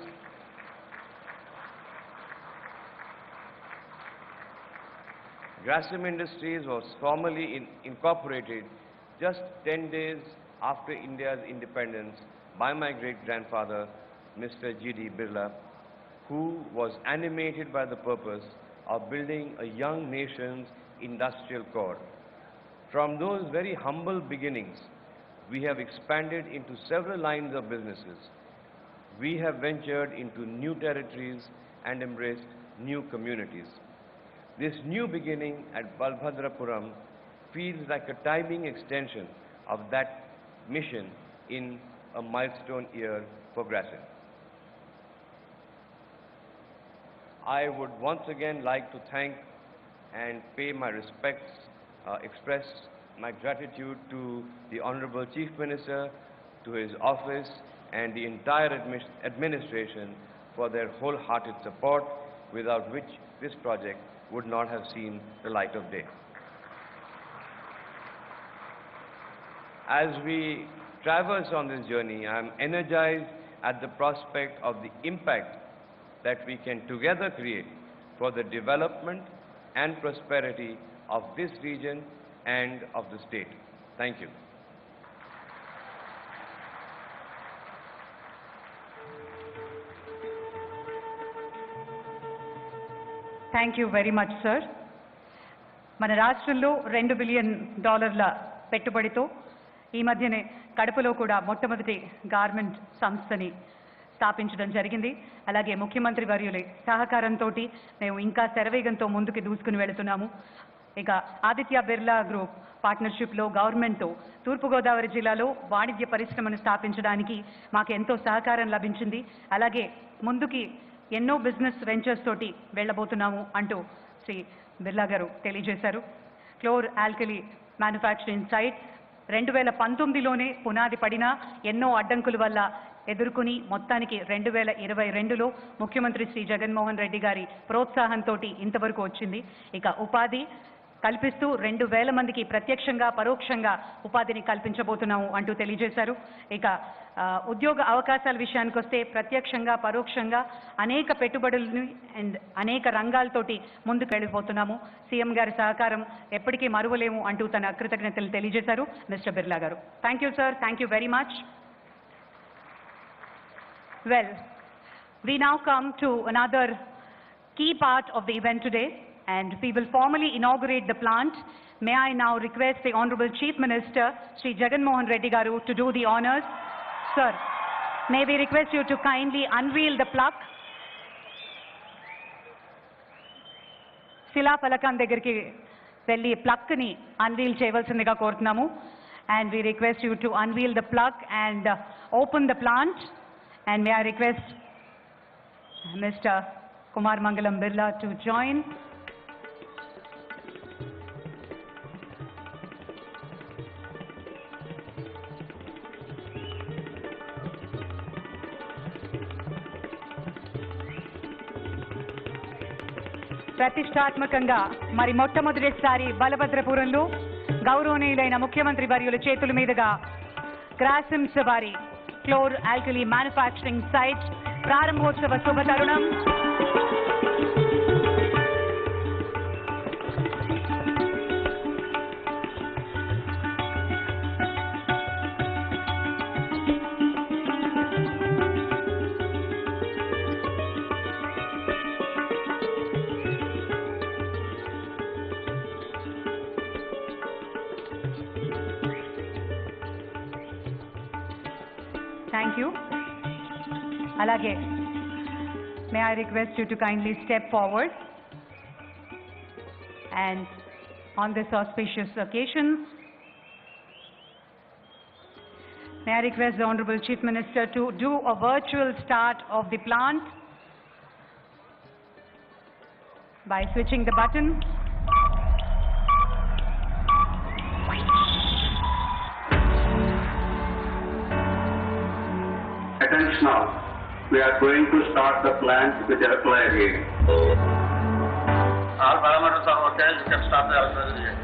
Industries was formally incorporated just 10 days after India's independence by my great-grandfather, Mr. G.D. Birla, who was animated by the purpose of building a young nation's industrial core. From those very humble beginnings, we have expanded into several lines of businesses. We have ventured into new territories and embraced new communities. This new beginning at Balabhadrapuram feels like a timing extension of that mission in a milestone year for Grasim. I would once again like to thank and pay my respects, express my gratitude to the Honorable Chief Minister, to his office, and the entire administration for their wholehearted support, without which this project would not have seen the light of day. As we traverse on this journey, I am energized at the prospect of the impact that we can together create for the development and prosperity of this region and of the state. Thank you. Thank you very much, sir. మన రాష్ట్రంలో $2 billion పెట్టుబడితో ఈ మధ్యనే కడపలో కూడా మొట్టమొదటి garment సంస్థని స్థాపించడం జరిగింది. అలాగే ముఖ్యమంత్రి వర్యుల సహకారంతో మేము ఇంకా శరవేగంతో ముందుకు దూసుకుని వెళుతున్నాము. ఇక ఆదిత్య బిర్లా గ్రూప్ పార్ట్నర్షిప్లో గవర్నమెంట్తో తూర్పుగోదావరి జిల్లాలో వాణిజ్య పరిశ్రమను స్థాపించడానికి మాకు ఎంతో సహకారం లభించింది. అలాగే ముందుకి ఎన్నో బిజినెస్ వెంచర్స్ తోటి వెళ్ళబోతున్నాము అంటూ శ్రీ బిర్లా గారు తెలియజేశారు. క్లోర్ ఆల్కలీ మ్యానుఫ్యాక్చరింగ్ సైట్స్ 2019లోనే పునాది పడిన ఎన్నో అడ్డంకుల వల్ల ఎదుర్కొని మొత్తానికి 2022లో ముఖ్యమంత్రి శ్రీ జగన్మోహన్ రెడ్డి గారి ప్రోత్సాహంతో ఇంతవరకు వచ్చింది. ఇక ఉపాధి కల్పిస్తూ 2000 మందికి ప్రత్యక్షంగా పరోక్షంగా ఉపాధిని కల్పించబోతున్నాము అంటూ తెలియజేశారు. ఇక ఉద్యోగ అవకాశాల విషయానికి వస్తే ప్రత్యక్షంగా పరోక్షంగా అనేక పెట్టుబడులను అండ్ అనేక రంగాలతోటి ముందుకు వెళ్ళిపోతున్నాము. సీఎం గారి సహకారం ఎప్పటికీ మరువలేము అంటూ తన కృతజ్ఞతలు తెలియజేశారు మిస్టర్ బిర్లా గారు. Thank you sir, thank you very much. Well, we now come to another key part of the event today, and we will formally inaugurate the plant. May I now request the Honorable Chief Minister, Sri Jagan Reddy Garu, to do the honors. Sir, may we request you to kindly unveil the plug. Sila Palakan దగ్గరికి వెళ్ళి plug ని unveil చేయవలసిందిగా కోరుతున్నాము. And we request you to unveil the plug and open the plant. And may I request Mr. Kumar Mangalam Birla to join. ప్రతిష్టాత్మకంగా మరి మొట్టమొదటిసారి బలభద్రపురంలో గౌరవనీయులైన ముఖ్యమంత్రి వర్యుల చేతుల మీదుగా గ్రాసిమ్ వారి క్లోర్ ఆల్కలీ మ్యానుఫ్యాక్చరింగ్ సైట్ ప్రారంభోత్సవ శుభ తరుణం. Thank you. Alage, may I request you to kindly step forward, and on this auspicious occasion, may I request the Honorable Chief Minister to do a virtual start of the plant by switching the button. Attention now, we are going to start the plant with the alkali again. All parameters are okay, you can start the alkali again.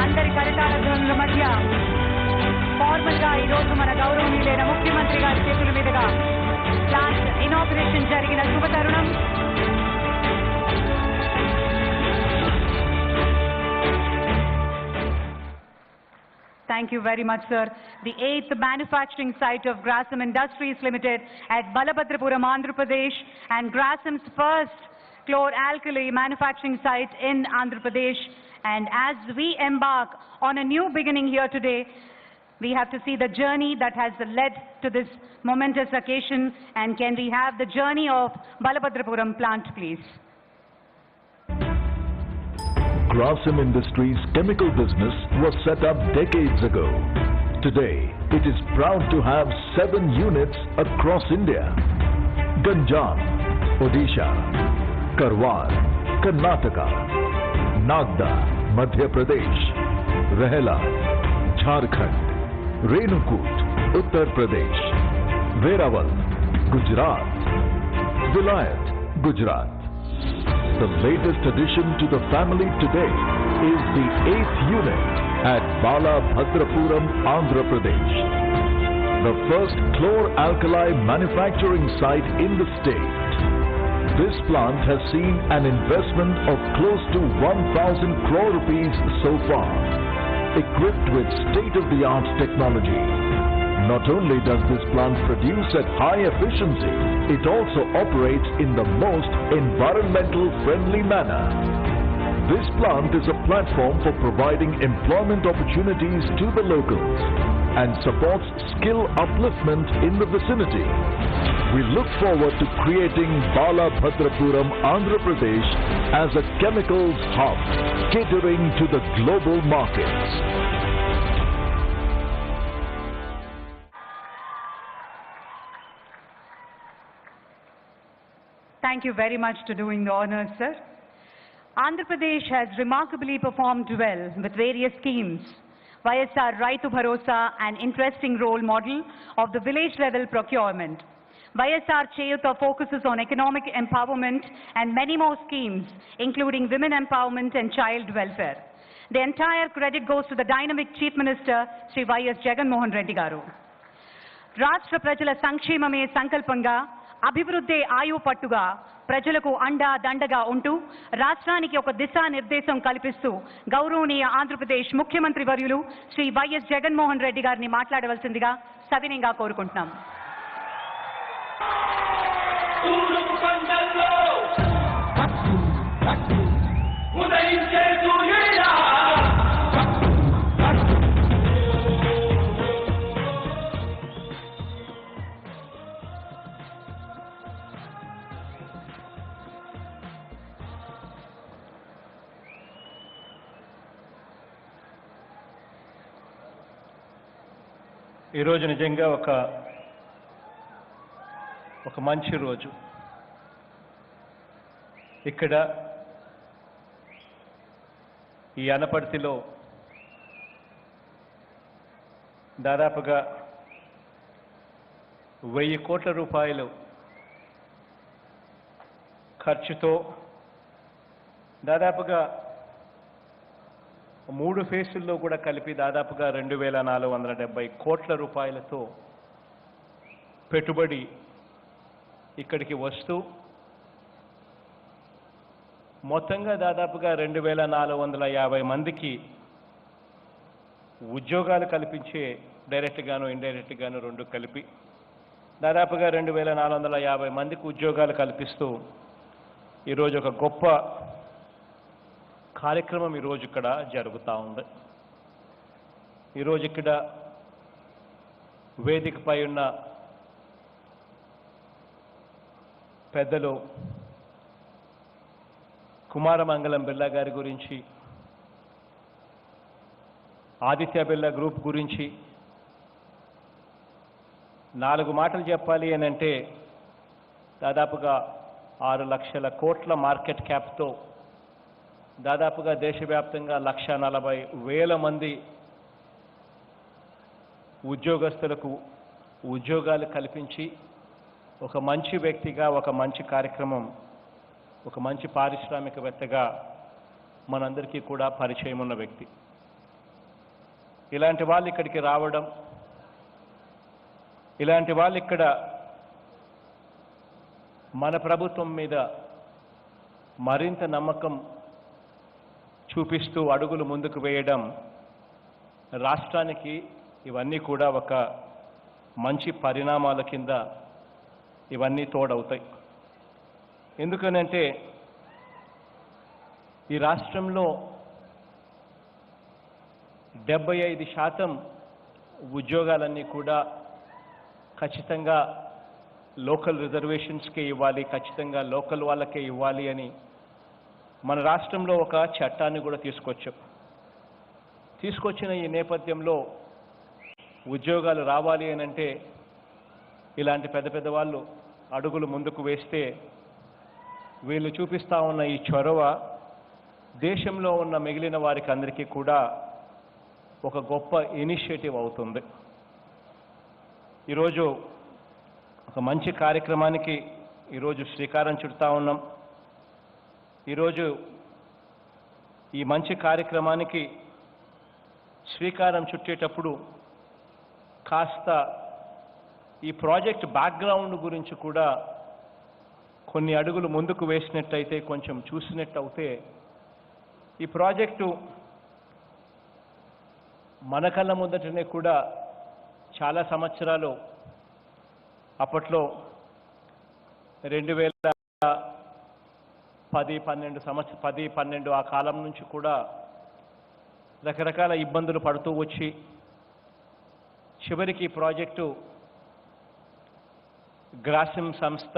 అందరి కరతాళ ధ్వనుల మధ్య formal గా ఈ రోజు మన గౌరవనీయులైన ముఖ్యమంత్రి గారి చేతుల మీదుగా ప్లాంట్ ఇనాగ్రేషన్ జరిగిన శుభ తరుణం. Thank you very much, sir. The 8th manufacturing site of Grasim Industries Limited at Balabhadrapuram, Andhra Pradesh, and Grasim's first chlor-alkali manufacturing site in Andhra Pradesh. And as we embark on a new beginning here today, we have to see the journey that has led to this momentous occasion. And can we have the journey of Balabhadrapuram plant, please? Grasim Industries' chemical business was set up decades ago. Today, it is proud to have 7 units across India. Ganjam, Odisha, Karwar, Karnataka, Nagda, Madhya Pradesh, Rehla, Jharkhand, Renukut, Uttar Pradesh, Verawal, Gujarat, Vilayat, Gujarat. The latest addition to the family today is the 8th unit at Balabhadrapuram, Andhra Pradesh, the first chlor-alkali manufacturing site in the state. This plant has seen an investment of close to 1,000 crore rupees so far, equipped with state-of-the-art technology. Not only does this plant produce at high efficiency, it also operates in the most environmental friendly manner. This plant is a platform for providing employment opportunities to the locals and supports skill upliftment in the vicinity. We look forward to creating Balabhadrapuram, Andhra Pradesh as a chemicals hub catering to the global markets. Thank you very much to doing the honors, sir. Andhra Pradesh has remarkably performed well with various schemes. YSR Raitu Bharosa, an interesting role model of the village level procurement. YSR Cheyuta focuses on economic empowerment and many more schemes, including women empowerment and child welfare. The entire credit goes to the dynamic Chief Minister, Sri Y.S. Jagan Reddy Garu. Rashtra Prajala Sankshemame Sankalpanga, Abhivruddhe Ayu Pattuga, ప్రజలకు అండా దండగా ఉంటూ రాష్ట్రానికి ఒక దిశా నిర్దేశం కల్పిస్తూ గౌరవనీయ ఆంధ్రప్రదేశ్ ముఖ్యమంత్రి వర్యులు శ్రీ వైఎస్ జగన్మోహన్ రెడ్డి గారిని మాట్లాడవలసిందిగా సవినయంగా కోరుకుంటున్నాం. ఈరోజు నిజంగా ఒక మంచి రోజు. ఇక్కడ ఈ అనపర్తిలో దాదాపుగా 1000 కోట్ల రూపాయలు ఖర్చుతో దాదాపుగా 3 ఫేసుల్లో కూడా కలిపి దాదాపుగా 2470 కోట్ల రూపాయలతో పెట్టుబడి ఇక్కడికి వస్తూ మొత్తంగా దాదాపుగా 2450 మందికి ఉద్యోగాలు కల్పించే డైరెక్ట్ గాను ఇండైరెక్ట్ గాను రెండు కలిపి దాదాపుగా 2450 మందికి ఉద్యోగాలు కల్పిస్తూ ఈరోజు ఒక గొప్ప కార్యక్రమం ఈరోజు ఇక్కడ జరుగుతూ ఉంది. ఈరోజు ఇక్కడ వేదికపై ఉన్న పెద్దలు కుమారమంగళం బిర్లా గారి గురించి, ఆదిత్య బిర్లా గ్రూప్ గురించి 4 మాటలు చెప్పాలి అని అంటే దాదాపుగా 6 లక్షల కోట్ల మార్కెట్ క్యాప్తో దాదాపుగా దేశవ్యాప్తంగా 140,000 మంది ఉద్యోగస్తులకు ఉద్యోగాలు కల్పించి ఒక మంచి వ్యక్తిగా, ఒక మంచి కార్యక్రమం, ఒక మంచి పారిశ్రామికవేత్తగా మనందరికీ కూడా పరిచయం ఉన్న వ్యక్తి. ఇలాంటి వాళ్ళు ఇక్కడికి రావడం, ఇలాంటి వాళ్ళు ఇక్కడ మన ప్రభుత్వం మీద మరింత నమ్మకం చూపిస్తూ అడుగులు ముందుకు వేయడం రాష్ట్రానికి ఇవన్నీ కూడా ఒక మంచి పరిణామాల కింద ఇవన్నీ తోడవుతాయి. ఎందుకనంటే ఈ రాష్ట్రంలో 75% ఉద్యోగాలన్నీ కూడా ఖచ్చితంగా లోకల్ రిజర్వేషన్స్కే ఇవ్వాలి, ఖచ్చితంగా లోకల్ వాళ్ళకే ఇవ్వాలి అని మన రాష్ట్రంలో ఒక చట్టాన్ని కూడా తీసుకొచ్చిన ఈ నేపథ్యంలో ఉద్యోగాలు రావాలి అని అంటే ఇలాంటి పెద్ద వాళ్ళు అడుగులు ముందుకు వేస్తే వీళ్ళు చూపిస్తూ ఉన్న ఈ చొరవ దేశంలో ఉన్న మిగిలిన వారికి అందరికీ కూడా ఒక గొప్ప ఇనిషియేటివ్ అవుతుంది. ఈరోజు ఒక మంచి కార్యక్రమానికి ఈరోజు శ్రీకారం చుడతా ఉన్నాం. ఈరోజు ఈ మంచి కార్యక్రమానికి శ్రీకారం చుట్టేటప్పుడు కాస్త ఈ ప్రాజెక్ట్ బ్యాక్గ్రౌండ్ గురించి కూడా కొన్ని అడుగులు ముందుకు వేసినట్టయితే, కొంచెం చూసినట్టు అవుతే, ఈ ప్రాజెక్టు మన కళ్ళ ముందటనే కూడా చాలా సంవత్సరాలు అప్పట్లో 2010-12 ఆ కాలం నుంచి కూడా రకరకాల ఇబ్బందులు పడుతూ వచ్చి చివరికి ప్రాజెక్టు గ్రాసిమ్ సంస్థ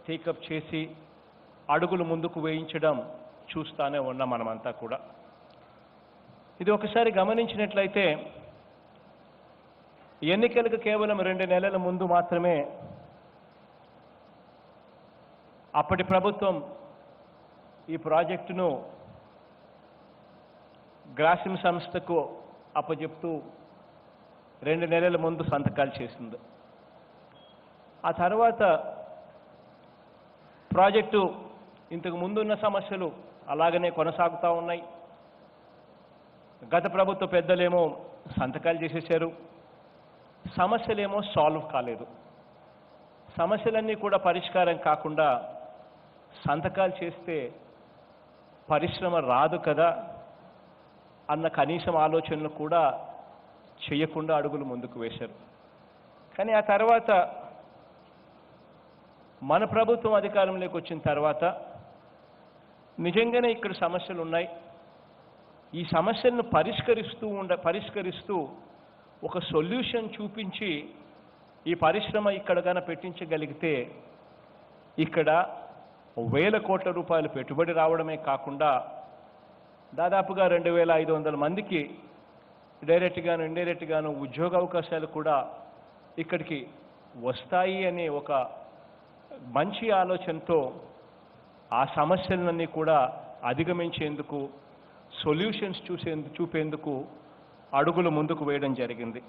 టేకప్ చేసి అడుగులు ముందుకు వేయించడం చూస్తానే ఉన్నాం మనమంతా కూడా. ఇది ఒకసారి గమనించినట్లయితే ఎన్నికలకు కేవలం 2 నెలల ముందు మాత్రమే అప్పటి ప్రభుత్వం ఈ ప్రాజెక్టును గ్రాసిం సంస్థకు అప్పచెప్తూ 2 నెలల ముందు సంతకాలు చేసింది. ఆ తర్వాత ప్రాజెక్టు ఇంతకు ముందున్న సమస్యలు అలాగనే కొనసాగుతూ ఉన్నాయి. గత ప్రభుత్వ పెద్దలేమో సంతకాలు చేసేశారు, సమస్యలేమో సాల్వ్ కాలేదు. సమస్యలన్నీ కూడా పరిష్కారం కాకుండా సంతకాలు చేస్తే పరిశ్రమ రాదు కదా అన్న కనీసం ఆలోచనలు కూడా చేయకుండా అడుగులు ముందుకు వేశారు. కానీ ఆ తర్వాత మన ప్రభుత్వం అధికారంలోకి వచ్చిన తర్వాత నిజంగానే ఇక్కడ సమస్యలు ఉన్నాయి, ఈ సమస్యలను పరిష్కరిస్తూ ఒక సొల్యూషన్ చూపించి ఈ పరిశ్రమ ఇక్కడ గాన పెట్టించగలిగితే ఇక్కడ వేల కోట్ల రూపాయలు పెట్టుబడి రావడమే కాకుండా దాదాపుగా 2,500 మందికి డైరెక్ట్గాను ఇండైరెక్ట్గాను ఉద్యోగ అవకాశాలు కూడా ఇక్కడికి వస్తాయి అనే ఒక మంచి ఆలోచనతో ఆ సమస్యలన్నీ కూడా అధిగమించేందుకు సొల్యూషన్స్ చూపేందుకు అడుగులు ముందుకు వేయడం జరిగింది.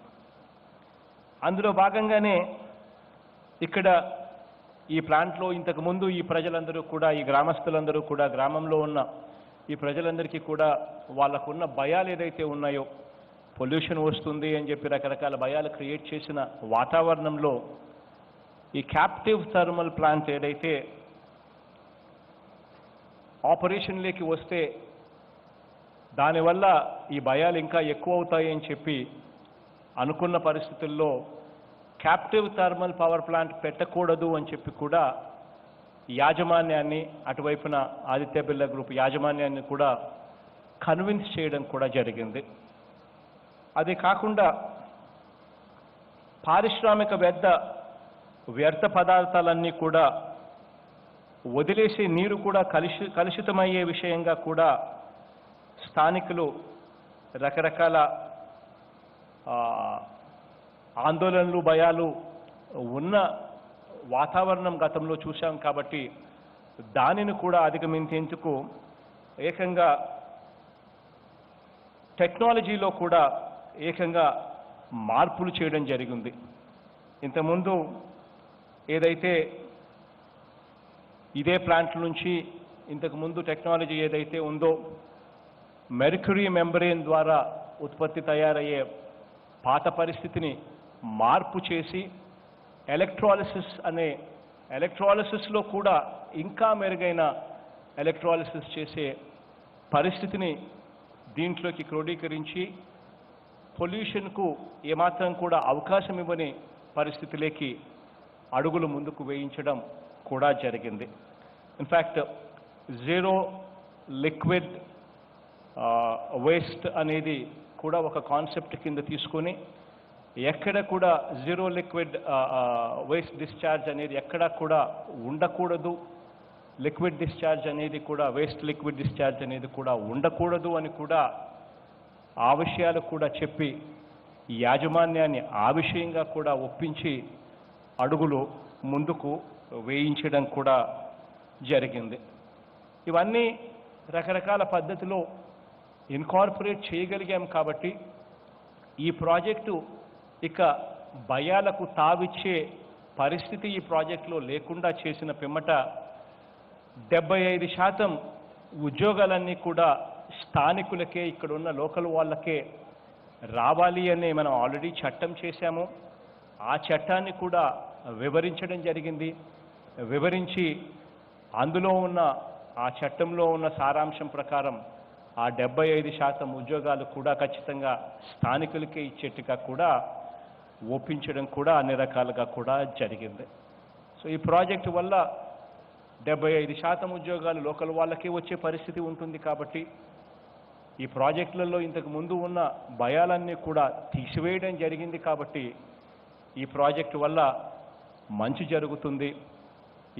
అందులో భాగంగానే ఇక్కడ ఈ ప్లాంట్లో ఇంతకుముందు ఈ ప్రజలందరూ కూడా, ఈ గ్రామస్తులందరూ కూడా, గ్రామంలో ఉన్న ఈ ప్రజలందరికీ కూడా వాళ్ళకున్న భయాలు ఏదైతే ఉన్నాయో, పొల్యూషన్ వస్తుంది అని చెప్పి రకరకాల భయాలు క్రియేట్ చేసిన వాతావరణంలో ఈ క్యాప్టివ్ థర్మల్ ప్లాంట్ ఏదైతే ఆపరేషన్లోకి వస్తే దానివల్ల ఈ భయాలు ఇంకా ఎక్కువ అవుతాయి అని చెప్పి అనుకున్న పరిస్థితుల్లో క్యాప్టివ్ థర్మల్ పవర్ ప్లాంట్ పెట్టకూడదు అని చెప్పి కూడా యాజమాన్యాన్ని, అటువైపున ఆదిత్య బిర్లా గ్రూప్ యాజమాన్యాన్ని కూడా కన్విన్స్ చేయడం కూడా జరిగింది. అదే కాకుండా పారిశ్రామిక వ్యర్థ పదార్థాలన్నీ కూడా వదిలేసే నీరు కూడా కలుషితమయ్యే విషయంగా కూడా స్థానికులు రకరకాల ఆందోళనలు, భయాలు ఉన్న వాతావరణం గతంలో చూశాం. కాబట్టి దానిని కూడా అధిగమించేందుకు ఏకంగా టెక్నాలజీలో కూడా ఏకంగా మార్పులు చేయడం జరిగింది. ఇంతకుముందు ఏదైతే ఇదే ప్లాంట్ నుంచి ఇంతకుముందు టెక్నాలజీ ఏదైతే ఉందో మెర్క్యూరీ మెంబ్రేన్ ద్వారా ఉత్పత్తి తయారయ్యే పాత పరిస్థితిని మార్పు చేసి ఎలక్ట్రాలిసిస్లో కూడా ఇంకా మెరుగైన ఎలక్ట్రాలిసిస్ చేసే పరిస్థితిని దీంట్లోకి క్రోడీకరించి పొల్యూషన్కు ఏమాత్రం కూడా అవకాశం ఇవ్వని పరిస్థితిలోకి అడుగులు ముందుకు వేయించడం కూడా జరిగింది. ఇన్ఫ్యాక్ట్ జీరో లిక్విడ్ వేస్ట్ అనేది కూడా ఒక కాన్సెప్ట్ కింద తీసుకొని ఎక్కడ కూడా జీరో లిక్విడ్ వేస్ట్ డిశ్చార్జ్ అనేది ఎక్కడా కూడా ఉండకూడదు, లిక్విడ్ డిశ్చార్జ్ అనేది కూడా వేస్ట్ లిక్విడ్ డిశ్చార్జ్ అనేది కూడా ఉండకూడదు అని కూడా ఆ విషయాలు కూడా చెప్పి యాజమాన్యాన్ని ఆ విషయంగా కూడా ఒప్పించి అడుగులు ముందుకు వేయించడం కూడా జరిగింది. ఇవన్నీ రకరకాల పద్ధతిలో ఇన్కార్పొరేట్ చేయగలిగాం. కాబట్టి ఈ ప్రాజెక్టు ఇక భయాలకు తావిచ్చే పరిస్థితి ఈ ప్రాజెక్టులో లేకుండా చేసిన పిమ్మట 75% ఉద్యోగాలన్నీ కూడా స్థానికులకే, ఇక్కడ ఉన్న లోకల్ వాళ్ళకే రావాలి అని మనం ఆల్రెడీ చట్టం చేశాము. ఆ చట్టాన్ని కూడా వివరించడం జరిగింది. వివరించి అందులో ఉన్న ఆ చట్టంలో ఉన్న సారాంశం ప్రకారం ఆ 75% ఉద్యోగాలు కూడా ఖచ్చితంగా స్థానికులకే ఇచ్చేట్టుగా కూడా ఒప్పించడం కూడా అన్ని రకాలుగా కూడా జరిగింది. సో ఈ ప్రాజెక్టు వల్ల 75% ఉద్యోగాలు లోకల్ వాళ్ళకే వచ్చే పరిస్థితి ఉంటుంది. కాబట్టి ఈ ప్రాజెక్టులలో ఇంతకు ముందు ఉన్న భయాలన్నీ కూడా తీసివేయడం జరిగింది. కాబట్టి ఈ ప్రాజెక్టు వల్ల మంచి జరుగుతుంది.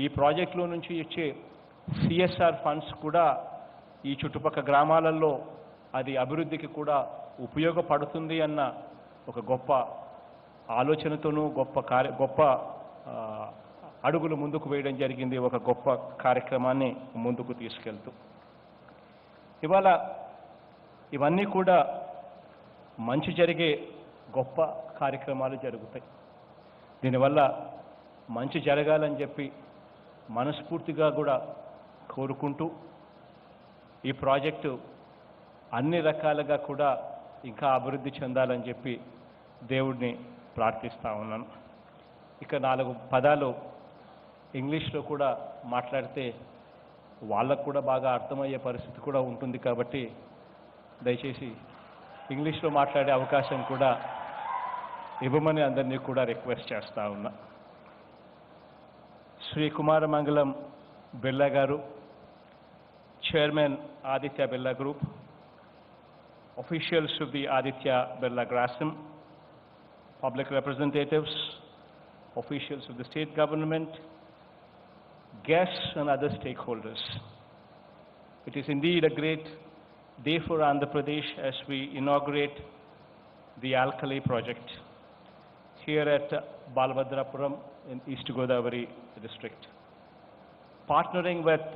ఈ ప్రాజెక్టులో నుంచి ఇచ్చే సిఎస్ఆర్ ఫండ్స్ కూడా ఈ చుట్టుపక్కల గ్రామాలలో అది అభివృద్ధికి కూడా ఉపయోగపడుతుంది అన్న ఒక గొప్ప ఆలోచనతోనూ గొప్ప అడుగులు ముందుకు వేయడం జరిగింది, ఒక గొప్ప కార్యక్రమాన్ని ముందుకు తీసుకెళ్తూ. ఇవాళ ఇవన్నీ కూడా మంచి జరిగే గొప్ప కార్యక్రమాలు జరుగుతాయి. దీనివల్ల మంచి జరగాలని చెప్పి మనస్ఫూర్తిగా కూడా కోరుకుంటూ ఈ ప్రాజెక్టు అన్ని రకాలుగా కూడా ఇంకా అభివృద్ధి చెందాలని చెప్పి దేవుడిని ప్రార్థిస్తూ ఉన్నాను. ఇక 4 పదాలు ఇంగ్లీష్లో కూడా మాట్లాడితే వాళ్ళకు కూడా బాగా అర్థమయ్యే పరిస్థితి కూడా ఉంటుంది కాబట్టి దయచేసి ఇంగ్లీష్లో మాట్లాడే అవకాశం కూడా ఇవ్వమని అందరినీ కూడా రిక్వెస్ట్ చేస్తూ ఉన్నా. శ్రీ కుమారమంగళం బిర్లా గారు, chairman Aditya Birla group, officials of the Aditya Birla Grasim, public representatives, officials of the state government, guests and other stakeholders. It is indeed a great day for Andhra Pradesh as we inaugurate the Alkali project here at Balabhadrapuram in East Godavari district. Partnering with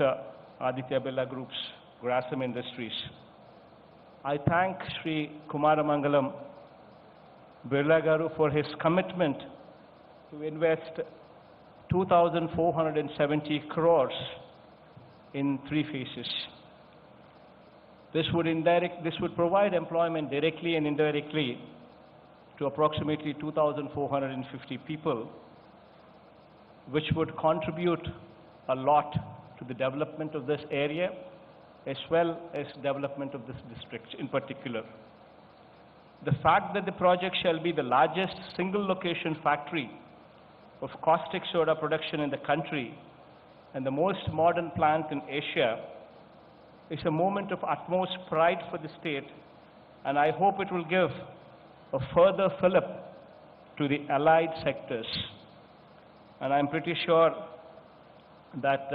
Aditya Birla Group's Grasim Industries, I thank Sri Kumaramangalam Birla Garu for his commitment to invest 2,470 crores in 3 phases. This would provide employment directly and indirectly to approximately 2,450 people, which would contribute a lot to the development of this area as well as development of this district in particular. The fact that the project shall be the largest single location factory of caustic soda production in the country and the most modern plant in Asia is a moment of utmost pride for the state, and I hope it will give a further fillip to the allied sectors. And I'm pretty sure that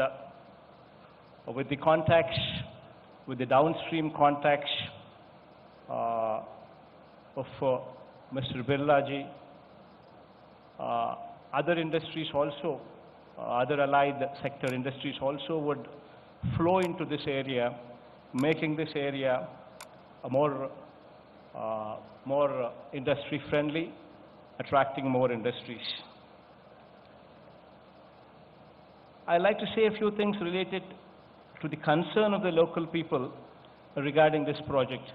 with the contacts, with the downstream contacts of Mr. Birla ji, other industries also, other allied sector industries also would flow into this area, making this area a more industry friendly, attracting more industries. I'd like to say a few things related to the concern of the local people regarding this project.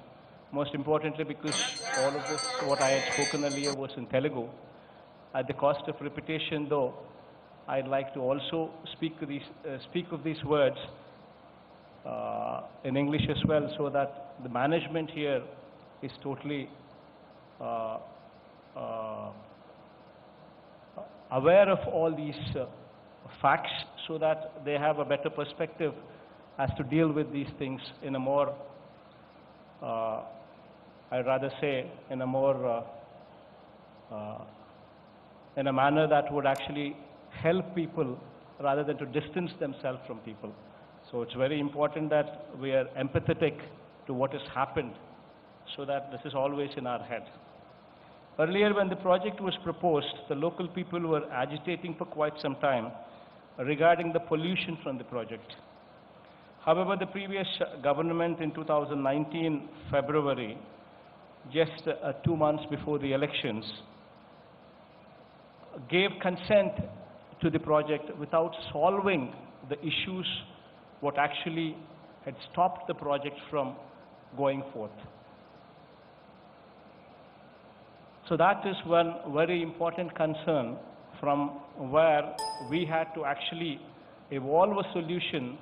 Most importantly, because all of this, what I had spoken earlier was in Telugu. At the cost of repetition though, I'd like to also speak of these words in English as well, so that the management here is totally aware of all these facts, so that they have a better perspective as to deal with these things in a more, I'd rather say, in a more, in a manner that would actually help people rather than to distance themselves from people. So it's very important that we are empathetic to what has happened, so that this is always in our head. Earlier, when the project was proposed, the local people were agitating for quite some time regarding the pollution from the project. However, the previous government in 2019 February, just 2 months before the elections, gave consent to the project without solving the issues what actually had stopped the project from going forth. So that is one very important concern from where we had to actually evolve a solution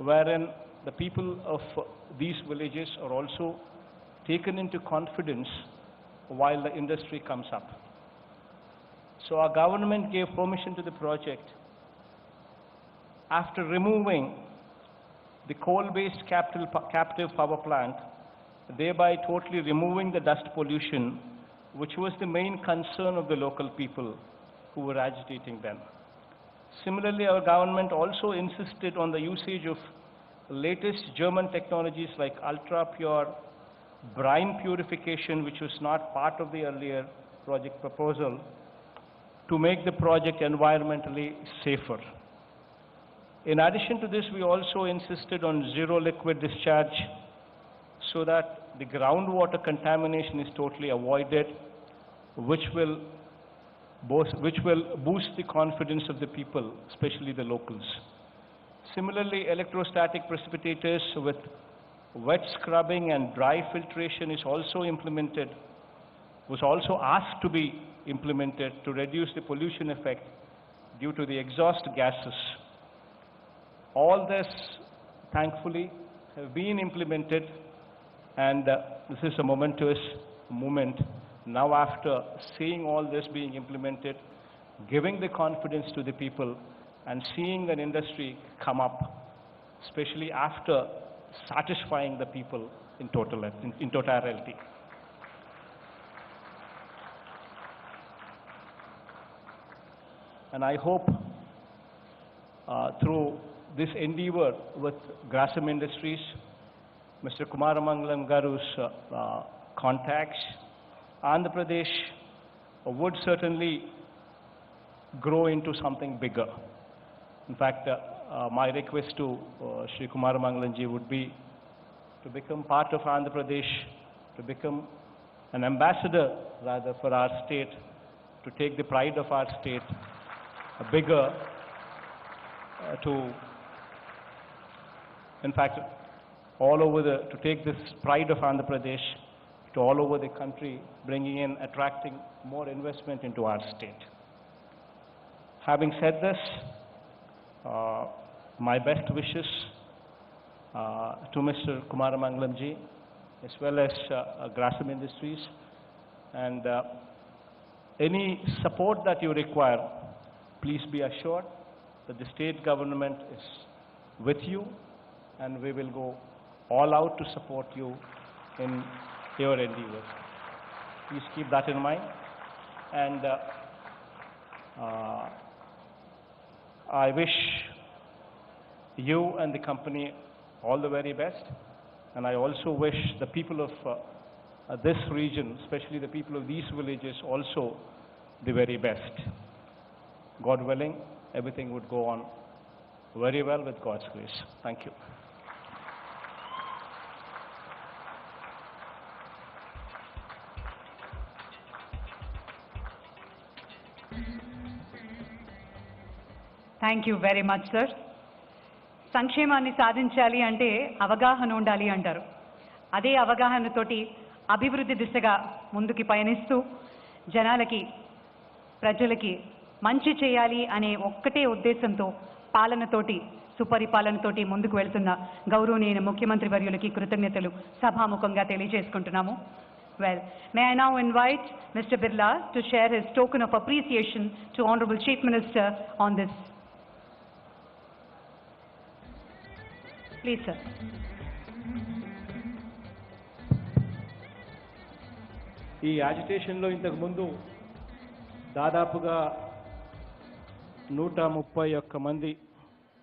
wherein the people of these villages are also taken into confidence while the industry comes up. So our government gave permission to the project after removing the coal-based captive power plant, thereby totally removing the dust pollution, which was the main concern of the local people who were agitating then. Similarly, our government also insisted on the usage of latest German technologies like ultra-pure brine purification, which was not part of the earlier project proposal, to make the project environmentally safer. In addition to this, we also insisted on zero liquid discharge so that the groundwater contamination is totally avoided, which will boost the confidence of the people, especially the locals. Similarly, electrostatic precipitators with wet scrubbing and dry filtration is also implemented, was also asked to be implemented to reduce the pollution effect due to the exhaust gases. All this, thankfully, have been implemented, and this is a momentous moment. Now, after seeing all this being implemented, giving the confidence to the people, and seeing an industry come up, especially after satisfying the people in totality. And I hope through this endeavor with Grasim Industries, Mr. Kumaramangalam Garu's contacts, Andhra Pradesh would certainly grow into something bigger. In fact, my request to Shri Kumaramangalamji would be to become part of Andhra Pradesh, to become an ambassador rather for our state, to take the pride of our state bigger, to take this pride of Andhra Pradesh to all over the country, bringing in, attracting more investment into our state. Having said this, my best wishes to Mr. Kumaramangalamji, as well as Grasim Industries, and any support that you require, please be assured that the state government is with you, and we will go all out to support you in your endeavors. Please keep that in mind. And I wish you and the company all the very best. And I also wish the people of this region, especially the people of these villages, also the very best. God willing, everything would go on very well with God's grace. Thank you. Thank you very much, sir. సంక్షేమాన్ని సాధించాలి అంటే అవగాహన ఉండాలి అంటారు. అదే అవగాహనతోటి అభివృద్ధి దిశగా ముందుకు పయనిస్తూ జనాలకి, ప్రజలకి మంచి చేయాలి అనే ఒక్కటే ఉద్దేశంతో పాలనతోటి, సుపరిపాలనతోటి ముందుకు వెళ్తున్న గౌరవనీయ ముఖ్యమంత్రి వర్యులకి కృతజ్ఞతలు సభాముఖంగా తెలియజేసుకుంటున్నాము. Well, may I now invite Mr. Birla to share his token of appreciation to Honorable Chief Minister on this. Please, sir. ఈ యాజిటేషన్లో ఇంతకు ముందు దాదాపుగా 131 మంది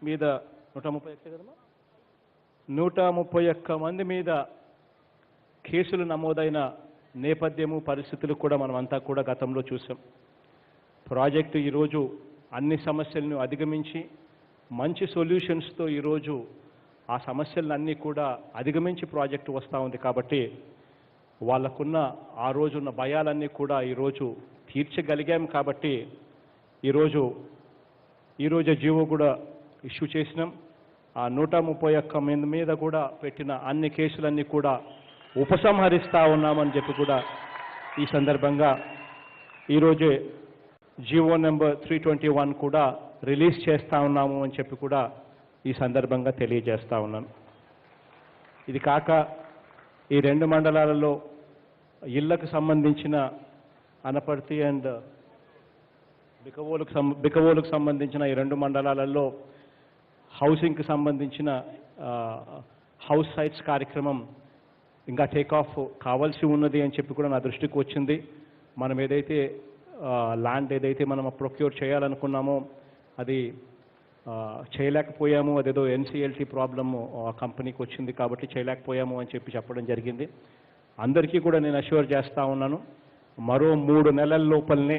మీద 131 మంది మీద కేసులు నమోదైన నేపథ్యము, పరిస్థితులు కూడా మనమంతా కూడా గతంలో చూసాం. ప్రాజెక్టు ఈరోజు అన్ని సమస్యలను అధిగమించి మంచి సొల్యూషన్స్తో ఈరోజు ఆ సమస్యలన్నీ కూడా అధిగమించి ప్రాజెక్టు వస్తూ ఉంది. కాబట్టి వాళ్ళకున్న ఆ రోజున్న భయాలన్నీ కూడా ఈరోజు తీర్చగలిగాం. కాబట్టి ఈరోజు జీవో కూడా ఇష్యూ చేసినాం. ఆ 131 మంది మీద కూడా పెట్టిన అన్ని కేసులన్నీ కూడా ఉపసంహరిస్తూ ఉన్నామని చెప్పి కూడా ఈ సందర్భంగా ఈరోజే జీవో నెంబర్ 321 కూడా రిలీజ్ చేస్తూ ఉన్నాము అని చెప్పి కూడా ఈ సందర్భంగా తెలియజేస్తూ ఉన్నాను. ఇది కాక ఈ 2 మండలాలలో ఇళ్లకు సంబంధించిన అనపర్తి అండ్ బికవోలుకు సంబంధించిన ఈ 2 మండలాలలో హౌసింగ్కి సంబంధించిన హౌస్ సైట్స్ కార్యక్రమం ఇంకా టేక్ ఆఫ్ కావాల్సి ఉన్నది అని చెప్పి కూడా నా దృష్టికి వచ్చింది. మనం ఏదైతే ల్యాండ్ ఏదైతే మనం ప్రొక్యూర్ చేయాలనుకున్నామో అది చేయలేకపోయాము. అదేదో ఎన్సీఎల్టీ ప్రాబ్లమ్ ఆ కంపెనీకి వచ్చింది కాబట్టి చేయలేకపోయాము అని చెప్పడం జరిగింది. అందరికీ కూడా నేను అష్యూర్ చేస్తూ ఉన్నాను, మరో 3 నెలల లోపలనే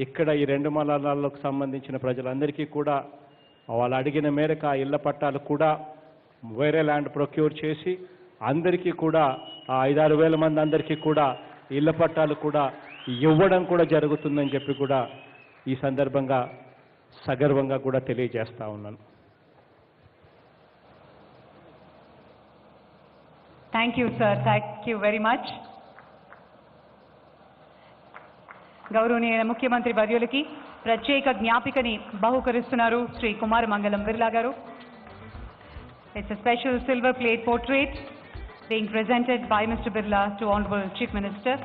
ఇక్కడ ఈ 2 మండలాలకు సంబంధించిన ప్రజలందరికీ కూడా వాళ్ళు అడిగిన మేరకు ఆ ఇళ్ల పట్టాలు కూడా వేరే ల్యాండ్ ప్రొక్యూర్ చేసి అందరికీ కూడా ఆ 5-6 వేల మంది అందరికీ కూడా ఇళ్ల పట్టాలు కూడా ఇవ్వడం కూడా జరుగుతుందని చెప్పి కూడా ఈ సందర్భంగా సగర్వంగా కూడా తెలియజేస్తా ఉన్నాను. Thank you, sir. Thank you very much. గౌరవనీయ ముఖ్యమంత్రి వర్యులకి ప్రత్యేక జ్ఞాపికని బహుకరిస్తున్నారు శ్రీ కుమార మంగళం బిర్లా గారు. It's a special silver plate portrait being presented by Mr. Birla to Honorable Chief Minister.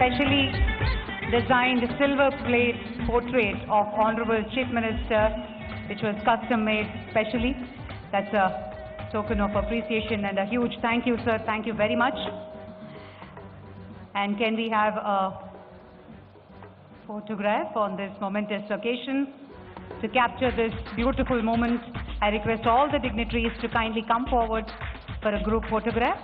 Specially designed silver plate portrait of Honorable Chief Minister, which was custom made specially. That's a token of appreciation and a huge thank you, sir. Thank you very much. And can we have a photograph on this momentous occasion? To capture this beautiful moment, I request all the dignitaries to kindly come forward for a group photograph.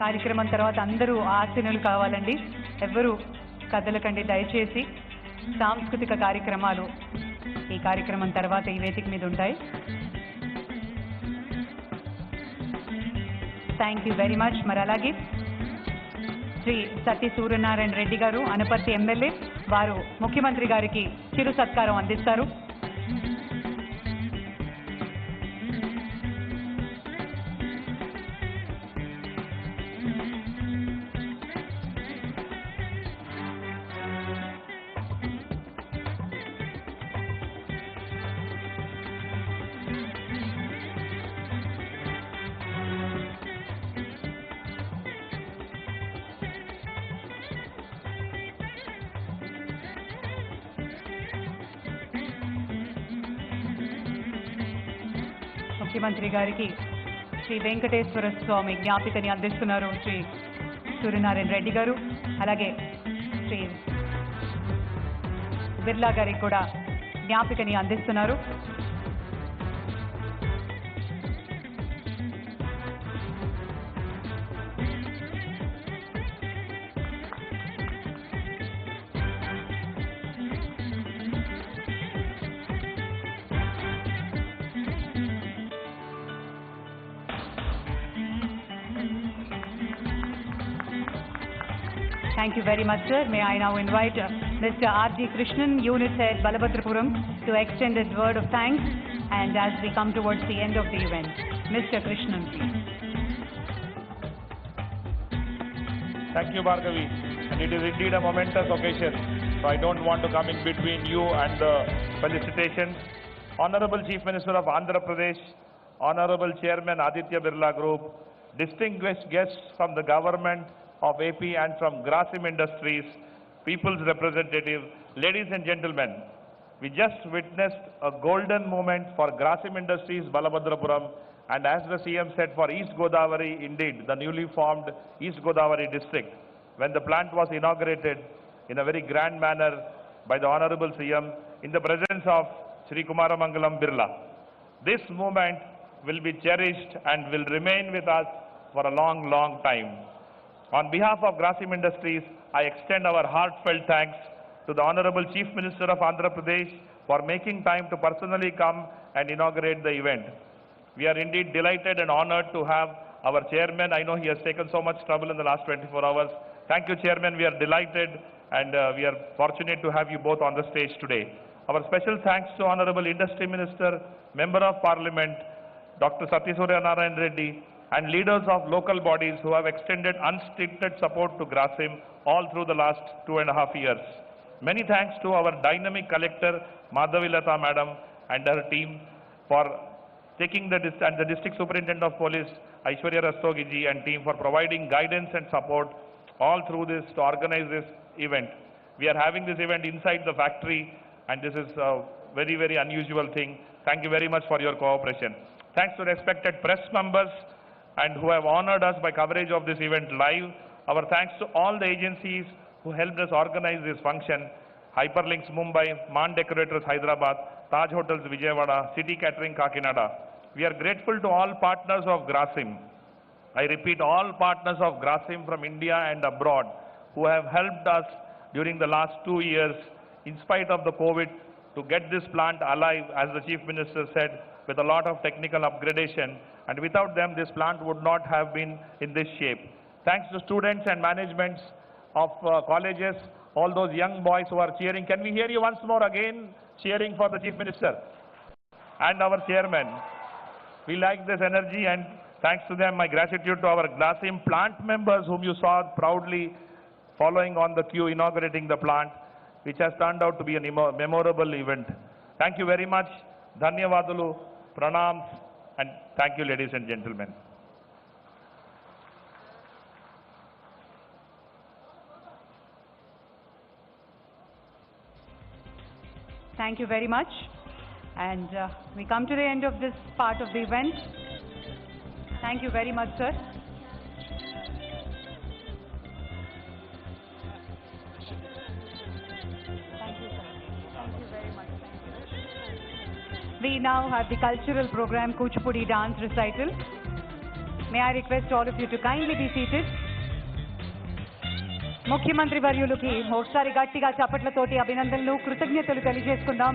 కార్యక్రమం తర్వాత అందరూ ఆశీనులు కావాలండి. ఎవ్వరూ కదలకండి దయచేసి. సాంస్కృతిక కార్యక్రమాలు ఈ కార్యక్రమం తర్వాత ఈ వేదిక మీద ఉంటాయి. Thank you very much. మరి అలాగే శ్రీ సతీ సూర్యనారాయణ రెడ్డి గారు అనపర్తి ఎమ్మెల్యే, వారు ముఖ్యమంత్రి గారికి చిరు సత్కారం అందిస్తారు. ముఖ్యమంత్రి గారికి శ్రీ వెంకటేశ్వర స్వామి జ్ఞాపికని అందిస్తున్నారు శ్రీ సూర్యనారాయణ రెడ్డి గారు. అలాగే శ్రీ బిర్లా గారికి కూడా జ్ఞాపికని అందిస్తున్నారు. Thank you very much, sir. May I now invite Mr. R.G. Krishnan, Unit Head, Balabhadrapuram, to extend his word of thanks, and as we come towards the end of the event. Mr. Krishnan, please. Thank you, Bhargavi. And it is indeed a momentous occasion, so I don't want to come in between you and the felicitations. Honorable Chief Minister of Andhra Pradesh, Honorable Chairman Aditya Birla Group, distinguished guests from the government of AP and from Grasim Industries, people's representative, ladies and gentlemen, we just witnessed a golden moment for Grasim Industries, Balabhadrapuram, and as the CM said, for East Godavari, indeed, the newly formed East Godavari district, when the plant was inaugurated in a very grand manner by the Honorable CM in the presence of Shri Kumara Mangalam Birla. This moment will be cherished and will remain with us for a long, long time. On behalf of Grasim Industries, I extend our heartfelt thanks to the Honorable Chief Minister of Andhra Pradesh for making time to personally come and inaugurate the event. We are indeed delighted and honored to have our chairman. I know he has taken so much trouble in the last 24 hours. Thank you, Chairman. We are delighted and we are fortunate to have you both on the stage today. Our special thanks to Honorable Industry Minister, Member of Parliament, Dr. Sati Suryanarayan Reddy, and leaders of local bodies who have extended unstinted support to Grasim all through the last 2.5 years. Many thanks to our dynamic collector, Madhavilata Madam and her team for taking the and the District Superintendent of Police, Aishwarya Rastogi ji and team for providing guidance and support all through this to organize this event. We are having this event inside the factory and this is a very, very unusual thing. Thank you very much for your cooperation. Thanks to respected press members and who have honored us by coverage of this event live. Our thanks to all the agencies who helped us organize this function. Hyperlinks Mumbai, Maan Decorators Hyderabad, Taj Hotels Vijayawada, City Catering Kakinada. We are grateful to all partners of Grasim. I repeat, all partners of Grasim from India and abroad who have helped us during the last 2 years, in spite of the COVID, to get this plant alive, as the Chief Minister said, with a lot of technical upgradation. And without them, this plant would not have been in this shape. Thanks to students and managements of colleges, all those young boys who are cheering. Can we hear you once more again, cheering for the Chief Minister and our chairman? We like this energy, and thanks to them, my gratitude to our Grasim plant members whom you saw proudly following on the queue, inaugurating the plant, which has turned out to be a memorable event. Thank you very much. Dhanyavadalu, pranams, and thank you, ladies and gentlemen. Thank you very much. And we come to the end of this part of the event. Thank you very much, sir. Thank you, sir. Thank you very much. We now have the cultural program Kuchipudi Dance Recital. May I request all of you to kindly be seated. ముఖ్యమంత్రి వర్యులకి ఒకసారి గట్టిగా చప్పట్లతోటి అభినందనలు కృతజ్ఞతలు తెలియజేసుకుందాం.